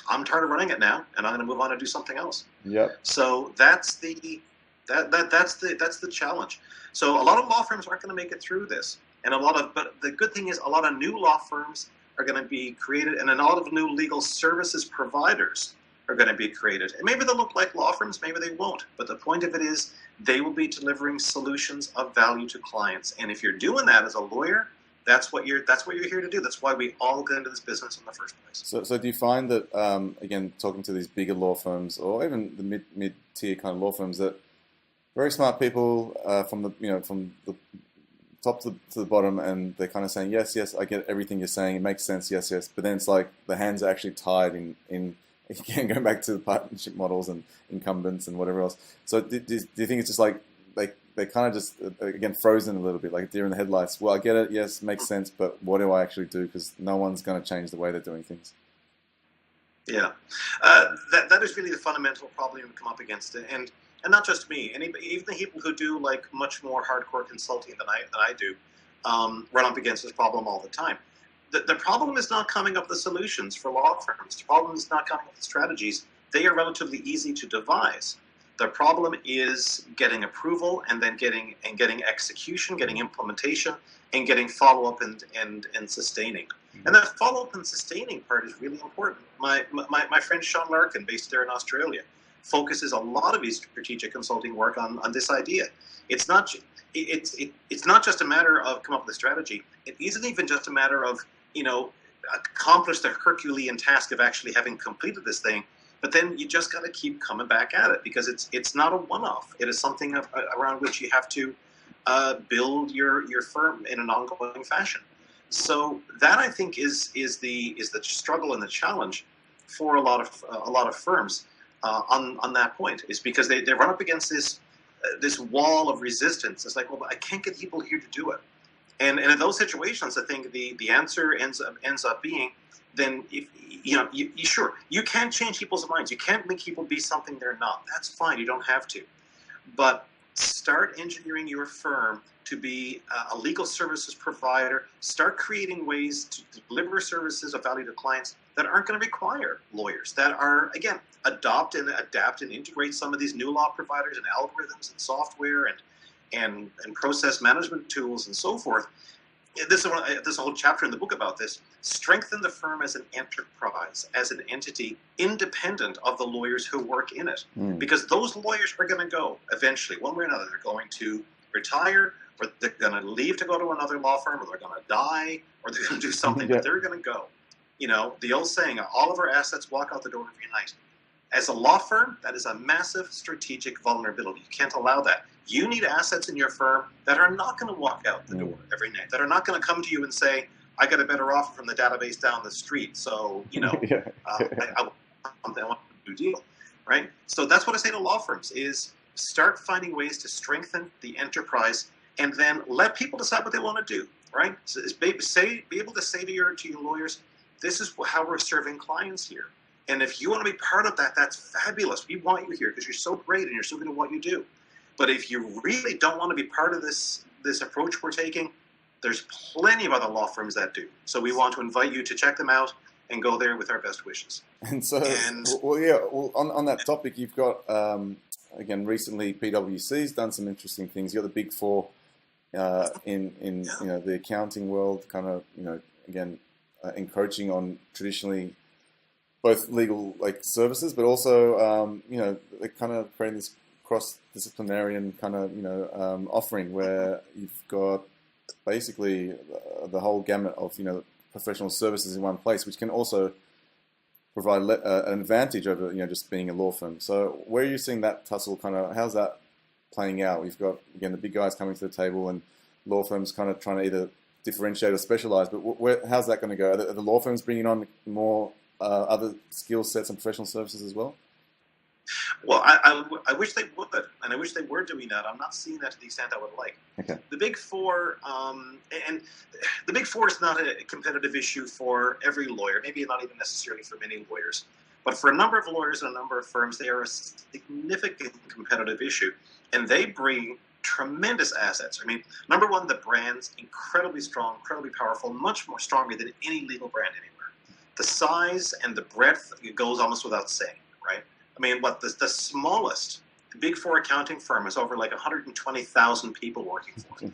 B: I'm tired of running it now, and I'm going to move on and do something else.
A: Yep.
B: So that's the challenge. So a lot of law firms aren't going to make it through this. But the good thing is a lot of new law firms are going to be created, and a lot of new legal services providers are going to be created. And maybe they'll look like law firms, maybe they won't. But the point of it is they will be delivering solutions of value to clients. And if you're doing that as a lawyer, that's what you're here to do. That's why we all got into this business in the first place.
A: So do you find that, again, talking to these bigger law firms or even the mid-tier kind of law firms, that very smart people from the top to the bottom, and they're kind of saying, yes, I get everything you're saying, it makes sense, yes, but then it's like the hands are actually tied in again, going back to the partnership models and incumbents and whatever else. So do you think it's just like they kind of just, again, frozen a little bit, like a deer in the headlights? Well, I get it, yes, makes sense, but what do I actually do? Because no one's going to change the way they're doing things.
B: Yeah, that is really the fundamental problem we come up against, and not just me. Even the people who do like much more hardcore consulting than I do, run up against this problem all the time. The problem is not coming up with solutions for law firms. The problem is not coming up with strategies. They are relatively easy to devise. The problem is getting approval and then getting execution, getting implementation, and getting follow-up and sustaining. And that follow-up and sustaining part is really important. My friend Sean Larkin, based there in Australia, focuses a lot of his strategic consulting work on this idea. It's not just a matter of come up with a strategy. It isn't even just a matter of, accomplish the Herculean task of actually having completed this thing. But then you just got to keep coming back at it, because it's not a one-off. It is something around which you have to build your firm in an ongoing fashion. So that, I think, is the struggle and the challenge for a lot of firms on that point, is because they run up against this wall of resistance. It's like, well, I can't get people here to do it. And in those situations, I think the answer ends up being, then if sure, you can change people's minds. You can't make people be something they're not. That's fine. You don't have to. But start engineering your firm to be a legal services provider. Start creating ways to deliver services of value to clients that aren't going to require lawyers, that are, again, adopt and adapt and integrate some of these new law providers and algorithms and software and process management tools and so forth. There's a whole chapter in the book about this. Strengthen the firm as an enterprise, as an entity independent of the lawyers who work in it. Because those lawyers are going to go eventually, one way or another. They're going to retire, or they're going to leave to go to another law firm, or they're going to die, or they're going to do something, but they're going to go. The old saying, all of our assets walk out the door every night. As a law firm, that is a massive strategic vulnerability. You can't allow that. You need assets in your firm that are not going to walk out the door every night, that are not going to come to you and say, I got a better offer from the database down the street, so, I want a new deal, right? So that's what I say to law firms is start finding ways to strengthen the enterprise and then let people decide what they want to do, right? So be able to say to your lawyers, this is how we're serving clients here. And if you want to be part of that, that's fabulous. We want you here because you're so great and you're so good at what you do. But if you really don't want to be part of this approach we're taking, there's plenty of other law firms that do. So we want to invite you to check them out and go there with our best wishes.
A: And so, on that topic, you've got, again, recently PwC's done some interesting things. You've got the Big Four in the accounting world, kind of, again, encroaching on traditionally both legal services, but also they're kind of creating this cross-disciplinarian kind of offering where you've got basically the whole gamut of professional services in one place, which can also provide an advantage over just being a law firm. So where are you seeing that tussle how's that playing out? We've got, again, the big guys coming to the table and law firms kind of trying to either differentiate or specialize, but how's that going to go? Are the law firms bringing on more other skill sets and professional services as well?
B: Well, I wish they would, and I wish they were doing that. I'm not seeing that to the extent I would like.
A: Okay.
B: The Big Four, and the Big Four is not a competitive issue for every lawyer, maybe not even necessarily for many lawyers. But for a number of lawyers and a number of firms, they are a significant competitive issue, and they bring tremendous assets. I mean, number one, the brand's incredibly strong, incredibly powerful, much more stronger than any legal brand anywhere. The size and the breadth, it goes almost without saying, right? I mean, the smallest Big Four accounting firm is over 120,000 people working for it.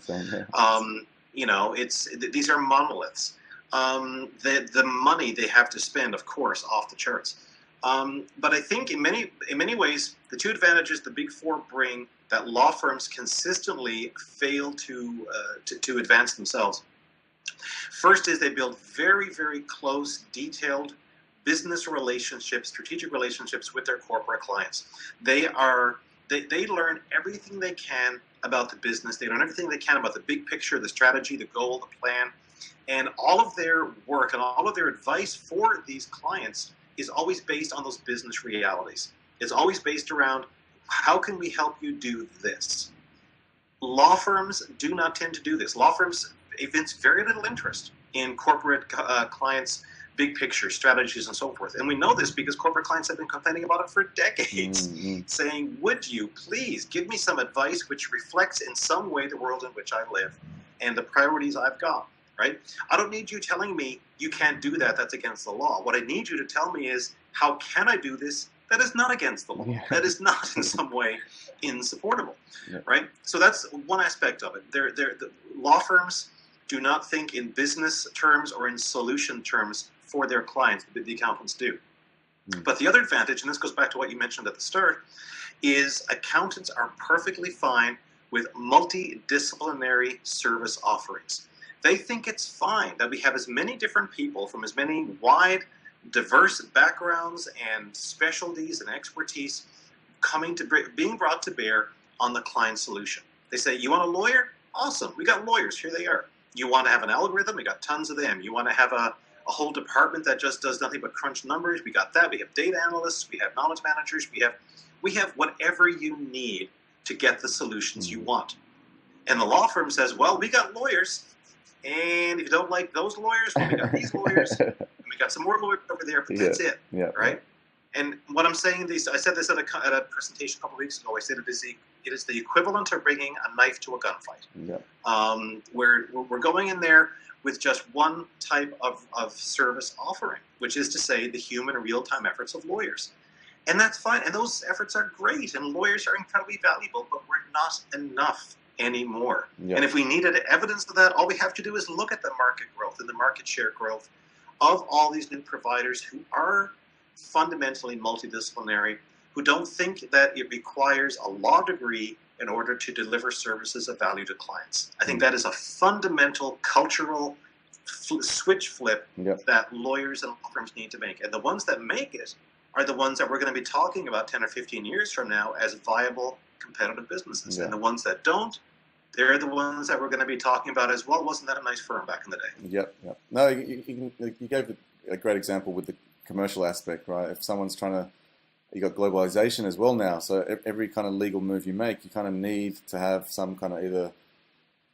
B: These are monoliths. The money they have to spend, of course, off the charts. But I think in many ways, the two advantages the Big Four bring that law firms consistently fail to advance themselves. First is they build very, very close, detailed business relationships, strategic relationships with their corporate clients. They learn everything they can about the business. They learn everything they can about the big picture, the strategy, the goal, the plan, and all of their work and all of their advice for these clients is always based on those business realities. It's always based around, how can we help you do this? Law firms do not tend to do this. Law firms evince very little interest in corporate clients' big picture strategies and so forth. And we know this because corporate clients have been complaining about it for decades, saying, would you please give me some advice which reflects in some way the world in which I live and the priorities I've got, right? I don't need you telling me you can't do that, that's against the law. What I need you to tell me is, how can I do this that is not against the law, that is not in some way insupportable, right? So that's one aspect of it. The law firms do not think in business terms or in solution terms for their clients, but the accountants do. But the other advantage, and this goes back to what you mentioned at the start, is accountants are perfectly fine with multidisciplinary service offerings. They think it's fine that we have as many different people from as many wide, diverse backgrounds and specialties and expertise being brought to bear on the client solution. They say, you want a lawyer? Awesome, we got lawyers, here they are. You want to have an algorithm? We got tons of them. You want to have a whole department that just does nothing but crunch numbers? We got that. We have data analysts. We have knowledge managers. We have whatever you need to get the solutions you want. And the law firm says, well, we got lawyers, and if you don't like those lawyers, well, we got these lawyers, and we got some more lawyers over there, but that's it, right? And what I'm saying, I said this at a presentation a couple of weeks ago. I said it is the equivalent of bringing a knife to a gunfight. We're going in there with just one type of service offering, which is to say the human real-time efforts of lawyers. And that's fine, and those efforts are great, and lawyers are incredibly valuable, but we're not enough anymore. And if we needed evidence of that, all we have to do is look at the market growth and the market share growth of all these new providers who are fundamentally multidisciplinary, who don't think that it requires a law degree in order to deliver services of value to clients. I think that is a fundamental cultural switch flip that lawyers and law firms need to make. And the ones that make it are the ones that we're going to be talking about 10 or 15 years from now as viable competitive businesses. And the ones that don't, they're the ones that we're going to be talking about as, well, wasn't that a nice firm back in the day?
A: No, you gave a great example with the commercial aspect, right? If someone's trying to, you got globalization as well now, so every kind of legal move you make, you kind of need to have some kind of either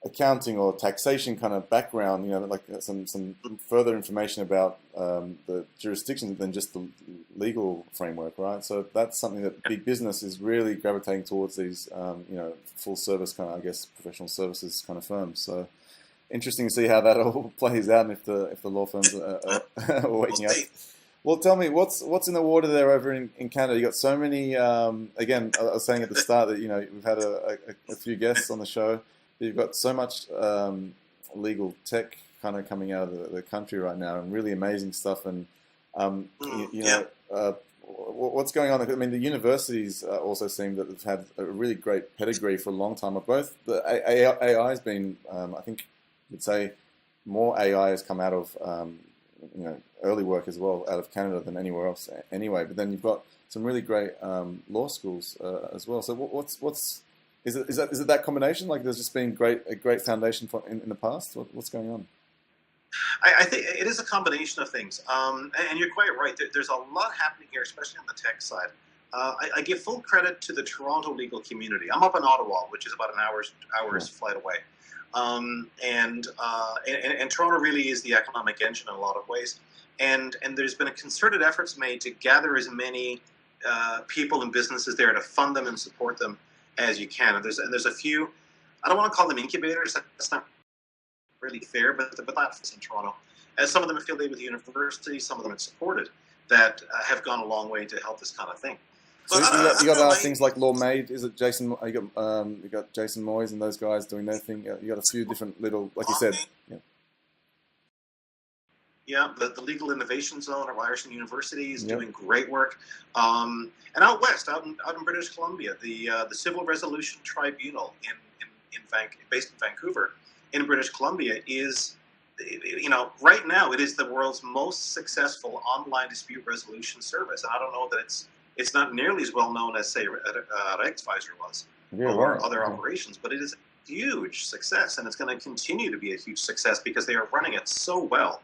A: accounting or taxation kind of background, like some further information about the jurisdiction than just the legal framework, right? So that's something that big business is really gravitating towards, these, full service kind of, I guess, professional services kind of firms. So interesting to see how that all plays out, and if the law firms are waking up. Well, tell me, what's in the water there over in Canada? You got so many. Again, I was saying at the start that we've had a few guests on the show. You've got so much legal tech kind of coming out of the country right now, and really amazing stuff. And what's going on? I mean, the universities also seem that they've had a really great pedigree for a long time. Both the AI has been, I think, you'd say, more AI has come out of early work as well out of Canada than anywhere else anyway. But then you've got some really great law schools as well. So is it that combination? Like there's just been a great foundation in the past? What's going on?
B: I think it is a combination of things. And you're quite right. There's a lot happening here, especially on the tech side. I give full credit to the Toronto legal community. I'm up in Ottawa, which is about an hour's flight away. And Toronto really is the economic engine in a lot of ways. And there's been a concerted efforts made to gather as many people and businesses there to fund them and support them as you can. And there's a few, I don't want to call them incubators, that's not really fair, but that's in Toronto. As some of them affiliated with the university, some of them are supported, that have gone a long way to help this kind of thing.
A: So you got things like Law Made. Is it Jason? You got Jason Moyes and those guys doing their thing. You got a few different little, like you said.
B: Yeah, the Legal Innovation Zone of Ryerson University is doing great work. And out west, out in British Columbia, the Civil Resolution Tribunal based in Vancouver, in British Columbia, is, right now it is the world's most successful online dispute resolution service. And I don't know that it's not nearly as well known as, say, Rechtsvisor was or other operations, but it is a huge success, and it's going to continue to be a huge success because they are running it so well.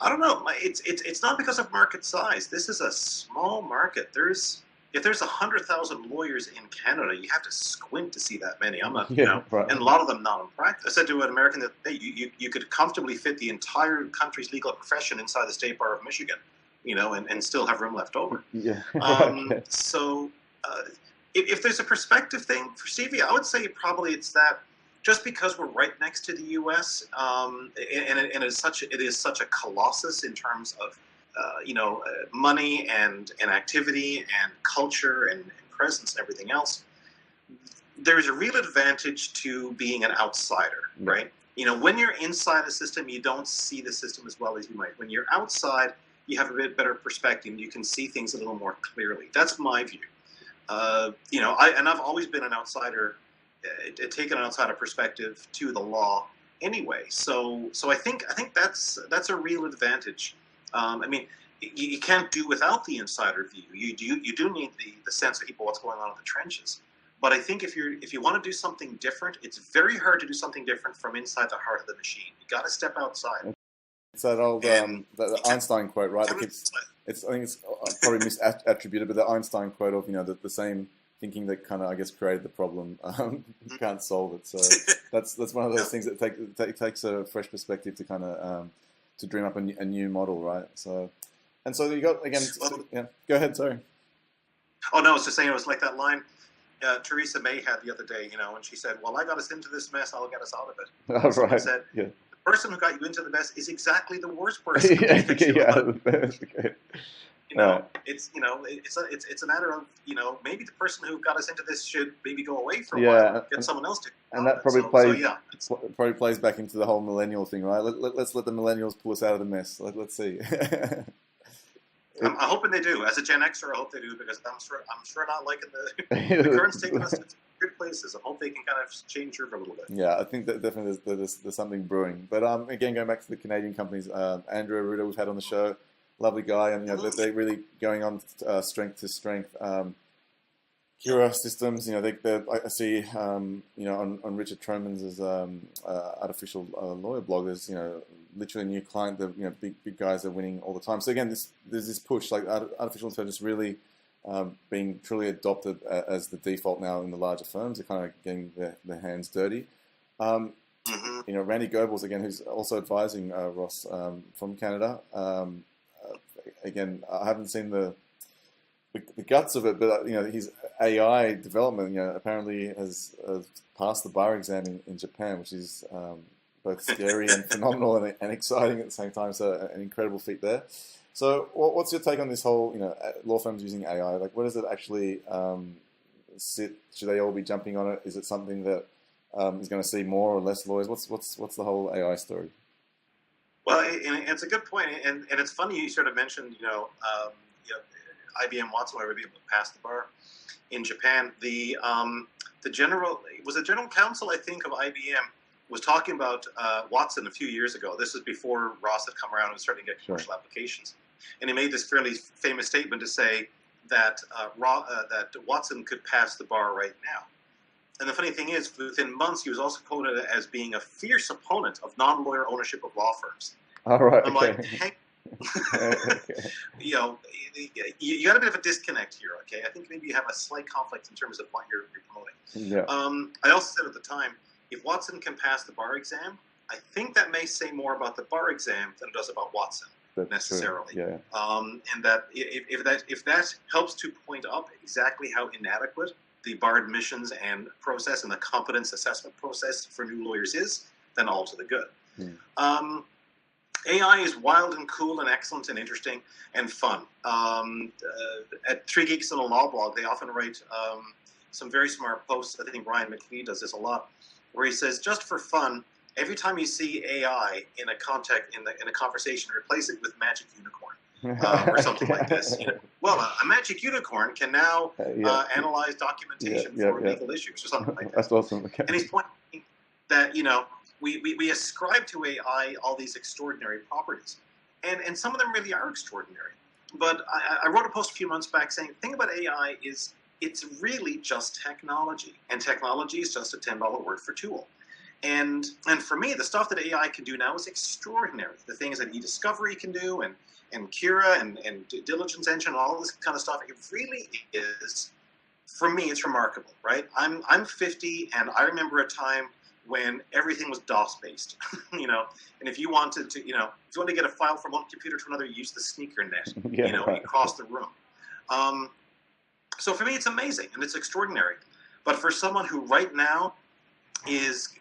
B: I don't know. It's not because of market size. This is a small market. If there's 100,000 lawyers in Canada, you have to squint to see that many. I'm not,
A: Yeah, right.
B: and a lot of them not in practice. I said to an American that hey, you could comfortably fit the entire country's legal profession inside the State Bar of Michigan, and still have room left over.
A: Yeah. Right.
B: So if there's a perspective thing for Stevie, I would say probably it's that just because we're right next to the U.S. And it is such a colossus in terms of money and activity and culture and presence and everything else. There's a real advantage to being an outsider, right? When you're inside a system, you don't see the system as well as you might. When you're outside, you have a bit better perspective. You can see things a little more clearly. That's my view. I've always been an outsider, taken an outsider perspective to the law anyway. So I think that's a real advantage. You can't do without the insider view. You do need the sense of people what's going on in the trenches. But I think if you want to do something different, it's very hard to do something different from inside the heart of the machine. You got to step outside.
A: It's that old the Einstein quote, right? I think it's probably misattributed, but the Einstein quote of the same thinking that kind of I guess created the problem you can't solve it. So that's one of those things that takes a fresh perspective to kind of to dream up a new model, right? So you got again. Go ahead. Sorry.
B: Oh no, I was just saying it was like that line Theresa May had the other day, when she said, "Well, I got us into this mess. I'll get us out of it."
A: Oh, right.
B: Said,
A: yeah.
B: The person who got you into the mess is exactly the worst person.
A: Okay.
B: It's a matter of maybe the person who got us into this should maybe go away for a while and get someone else to.
A: And that probably plays back into the whole millennial thing, right? Let's let the millennials pull us out of the mess. Let's see.
B: I'm hoping they do. As a Gen Xer, I hope they do because I'm sure not liking the current's taking us to good places. I hope they can kind of change her a little bit.
A: Yeah, I think that definitely there's something brewing. But again, going back to the Canadian companies, Andrew Arruda we've had on the show, lovely guy, and they're really going on strength to strength. Cura Systems, I see, on Richard Troman's artificial lawyer blog, there's literally a new client that big guys are winning all the time. So again, there's this push, like artificial intelligence really being truly adopted as the default now in the larger firms. They're kind of getting their hands dirty. Randy Goebels again, who's also advising Ross from Canada. Again, I haven't seen the guts of it, but his AI development, apparently has passed the bar exam in Japan, which is both scary and phenomenal and exciting at the same time. So an incredible feat there. So what's your take on this whole, law firms using AI? Like, where does it actually sit? Should they all be jumping on it? Is it something that is going to see more or less lawyers? What's the whole AI story?
B: Well, and it's a good point, and it's funny you sort of mentioned, IBM Watson were able to pass the bar in Japan. The general counsel, I think, of IBM was talking about Watson a few years ago. This was before Ross had come around and started to get commercial applications, and he made this fairly famous statement to say that that Watson could pass the bar right now. And the funny thing is, within months, he was also quoted as being a fierce opponent of non-lawyer ownership of law firms.
A: All right.
B: I'm like, hey. You got a bit of a disconnect here, okay? I think maybe you have a slight conflict in terms of what you're promoting.
A: Yeah.
B: I also said at the time, if Watson can pass the bar exam, I think that may say more about the bar exam than it does about Watson. That's necessarily.
A: True.
B: Yeah. And that if that helps to point up exactly how inadequate the bar admissions and process and the competence assessment process for new lawyers is, then all to the good. AI is wild and cool and excellent and interesting and fun. At 3 Geeks in a Law blog, they often write some very smart posts. I think Ryan McLeod does this a lot, where he says, just for fun, every time you see AI in a conversation, replace it with Magic Unicorn. Or something like this. Well, a Magic Unicorn can now analyze documentation for legal issues or something like that.
A: That's awesome. Okay.
B: And he's pointing that, we ascribe to AI all these extraordinary properties. And some of them really are extraordinary. But I wrote a post a few months back saying, the thing about AI is it's really just technology. And technology is just a $10 word for tool. And for me, the stuff that AI can do now is extraordinary. The things that eDiscovery can do, and Kira, and Diligence Engine, all of this kind of stuff, it really is, for me, it's remarkable, right? I'm 50, and I remember a time when everything was DOS based, and if you wanted to, if you want to get a file from one computer to another, you use the sneaker net, across the room. So for me, it's amazing and it's extraordinary. But for someone who right now is,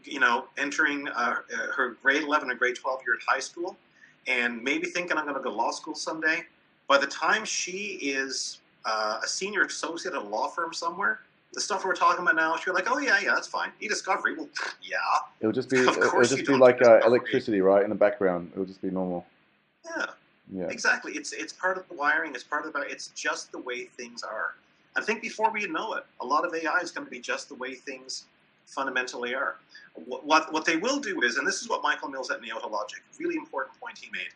B: entering her grade 11 or grade 12 year at high school, and maybe thinking I'm going to go to law school someday, by the time she is a senior associate at a law firm somewhere, the stuff we're talking about now, she'll be like, oh yeah, that's fine. eDiscovery, well, yeah.
A: It'll just be like electricity, right, in the background. It'll just be normal.
B: Yeah, exactly. It's part of the wiring. It's just the way things are. I think before we know it, a lot of AI is going to be just the way things fundamentally are. What they will do is, and this is what Michael Mills at Neotologic, really important point he made,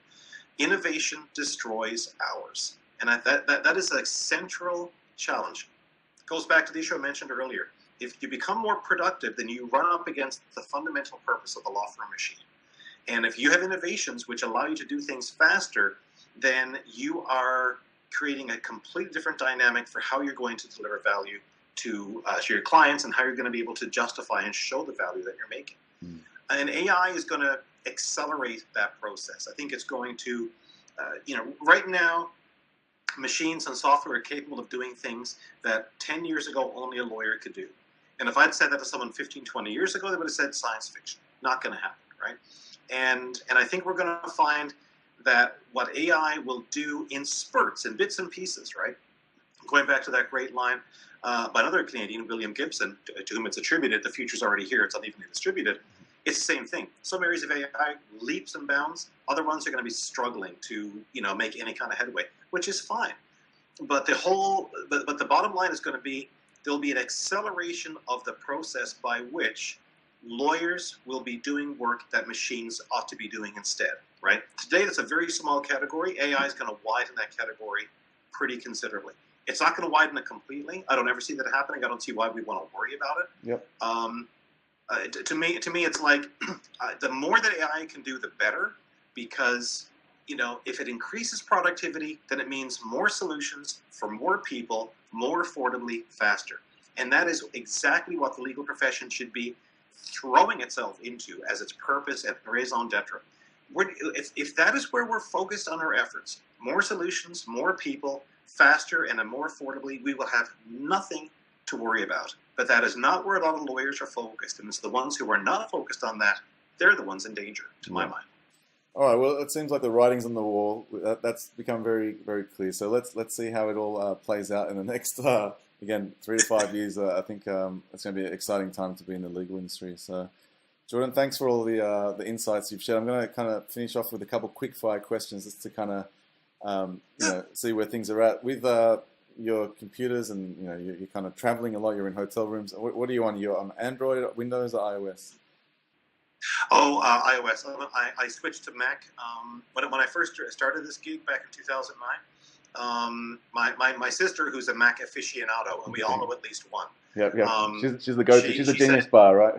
B: innovation destroys hours. And that is a central challenge. It goes back to the issue I mentioned earlier. If you become more productive, then you run up against the fundamental purpose of the law firm machine. And if you have innovations which allow you to do things faster, then you are creating a completely different dynamic for how you're going to deliver value to your clients, and how you're going to be able to justify and show the value that you're making. And AI is going to accelerate that process. I think it's going to, right now, machines and software are capable of doing things that 10 years ago only a lawyer could do. And if I'd said that to someone 15, 20 years ago, they would have said science fiction. Not going to happen, right? And I think we're going to find that what AI will do in spurts, in bits and pieces, right? Going back to that great line by another Canadian, William Gibson, to whom it's attributed, the future's already here, it's unevenly distributed. It's the same thing. Some areas of AI leaps and bounds. Other ones are going to be struggling to, make any kind of headway, which is fine. But the bottom line is going to be, there'll be an acceleration of the process by which lawyers will be doing work that machines ought to be doing instead, right? Today, that's a very small category. AI is going to widen that category pretty considerably. It's not going to widen it completely. I don't ever see that happening. I don't see why we want to worry about it.
A: Yep.
B: To me, it's like the more that AI can do, the better, because if it increases productivity, then it means more solutions for more people, more affordably, faster. And that is exactly what the legal profession should be throwing itself into as its purpose and raison d'etre. If that is where we're focused on our efforts, more solutions, more people, faster, and more affordably, we will have nothing to worry about. But that is not where a lot of lawyers are focused, and it's the ones who are not focused on that, they're the ones in danger, to my mind.
A: All right. Well, it seems like the writing's on the wall. That's become very, very clear. So let's see how it all plays out in the next, again, 3 to 5 years. I think it's going to be an exciting time to be in the legal industry. So, Jordan, thanks for all the insights you've shared. I'm going to kind of finish off with a couple quick-fire questions just to kind of see where things are at with your computers, and you're kind of traveling a lot. You're in hotel rooms. What are you on? You're on Android, Windows, or iOS?
B: iOS. I switched to Mac when I first started this gig back in 2009. My sister, who's a Mac aficionado, and we all know at least one.
A: Yeah. She's the go-to. She's a genius bar, right?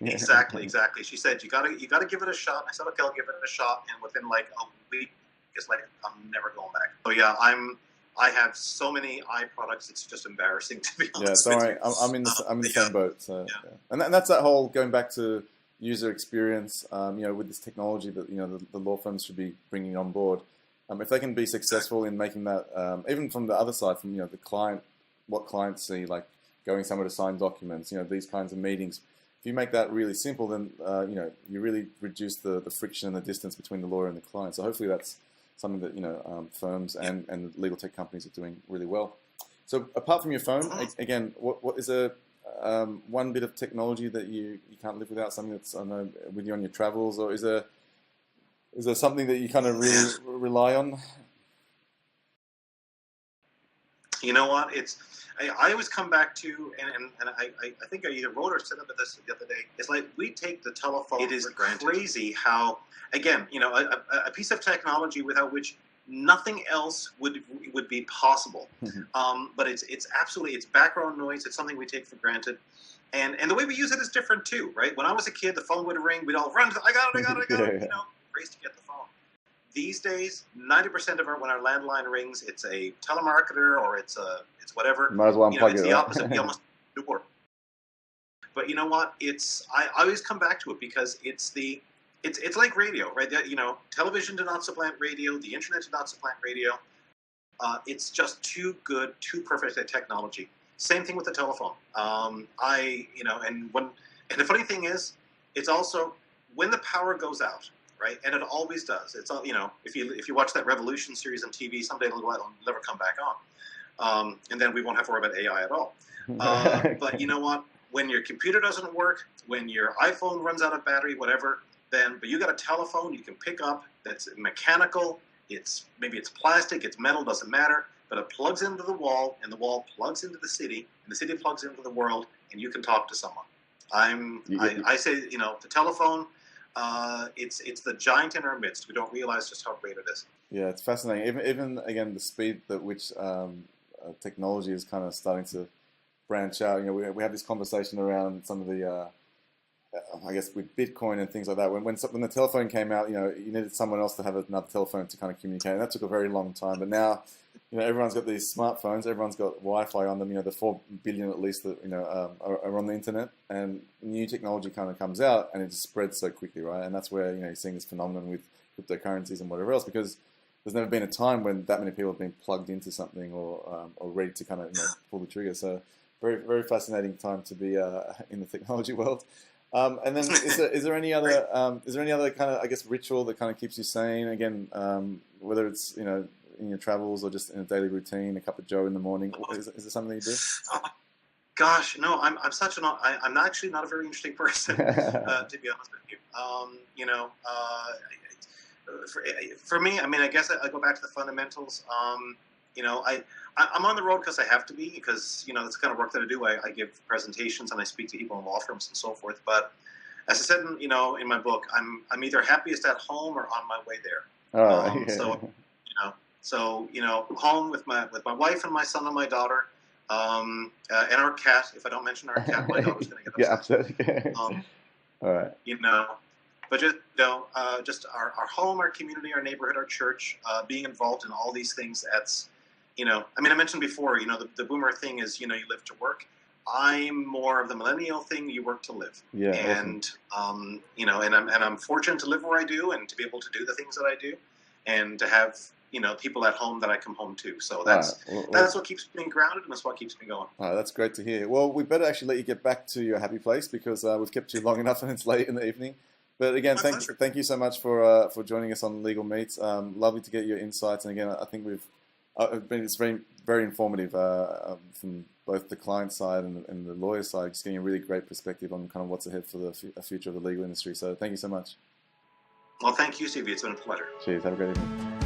B: Exactly. She said, you gotta give it a shot. I said, okay, I'll give it a shot. And within like a week, it's like, I'm never going back. So yeah, I have so many products. It's just embarrassing, to be honest.
A: Yeah, don't worry. I'm in the same boat. So yeah. And that's that whole going back to user experience. With this technology that the law firms should be bringing on board. If they can be successful in making that, even from the other side, from the client, what clients see, like going somewhere to sign documents, these kinds of meetings. If you make that really simple, then you really reduce the friction and the distance between the lawyer and the client. So hopefully that's something that firms and legal tech companies are doing really well. So apart from your phone, again, what is one bit of technology that you can't live without? Something that's with you on your travels, or is there something that you kind of really rely on?
B: You know what? I always come back to, and I think I either wrote or said about this the other day. It's like we take the telephone. It is crazy how, again, a piece of technology without which nothing else would be possible. But it's absolutely, it's background noise. It's something we take for granted. And the way we use it is different too, right? When I was a kid, the phone would ring. We'd all run. I got it.
A: Yeah.
B: You know, race to get the phone. These days, 90% of when our landline rings, it's a telemarketer or it's whatever.
A: Might as well unplug
B: it's
A: it,
B: the
A: right?
B: opposite. We almost do work. But you know what? I always come back to it because it's like radio, right? You know, television did not supplant radio. The internet did not supplant radio. It's just too good, too perfect a technology. Same thing with the telephone. And the funny thing is, it's also when the power goes out, right? And it always does. It's all, you know, if you watch that Revolution series on TV, someday it'll never come back on, and then we won't have to worry about AI at all. But you know what? When your computer doesn't work, when your iPhone runs out of battery, whatever, but you got a telephone you can pick up that's mechanical. Maybe it's plastic, it's metal, doesn't matter. But it plugs into the wall, and the wall plugs into the city, and the city plugs into the world, and you can talk to someone. I say, you know, the telephone. It's the giant in our midst. We don't realize just how great it is.
A: Yeah, it's fascinating. Even again, the speed at which technology is kind of starting to branch out. You know, we have this conversation around some of the, I guess, with Bitcoin and things like that. When the telephone came out, you know, you needed someone else to have another telephone to kind of communicate. And that took a very long time. But now, you know, everyone's got these smartphones. Everyone's got Wi-Fi on them. You know, the 4 billion at least that, you know, are on the internet. And new technology kind of comes out, and it just spreads so quickly, right? And that's where, you know, you're seeing this phenomenon with cryptocurrencies and whatever else, because there's never been a time when that many people have been plugged into something or ready to kind of, you know, pull the trigger. So very, very fascinating time to be in the technology world. And then is there any other kind of, I guess, ritual that kind of keeps you sane? Again, whether it's, you know, in your travels or just in a daily routine, a cup of joe in the morning. Is there something you do?
B: Gosh, no, I'm actually not a very interesting person, to be honest with you. You know, for me, I mean, I guess I go back to the fundamentals. You know, I'm on the road because I have to be, because, you know, that's the kind of work that I do. I give presentations and I speak to people in law firms and so forth. But as I said, in my book, I'm either happiest at home or on my way there.
A: Oh, yeah.
B: So home with my wife and my son and my daughter, and our cat. If I don't mention our cat, my daughter's going to get upset.
A: Yeah, absolutely. All right.
B: You know, but just our home, our community, our neighborhood, our church, being involved in all these things. That's, you know, I mean, I mentioned before, you know, the boomer thing is, you know, you live to work. I'm more of the millennial thing. You work to live. Yeah. And awesome. You know, and I'm fortunate to live where I do and to be able to do the things that I do, and to have, you know, people at home that I come home to. So that's what keeps me grounded, and that's what keeps me going.
A: That's great to hear. Well, we better actually let you get back to your happy place, because we've kept you long enough and it's late in the evening. But again, thank you so much for joining us on Legal Meets. Lovely to get your insights, and again, I think it's very, very informative from both the client side and the lawyer side, just getting a really great perspective on kind of what's ahead for the future of the legal industry. So thank you so much.
B: Well, thank you, Stevie. It's been a pleasure.
A: Cheers. Have a great evening.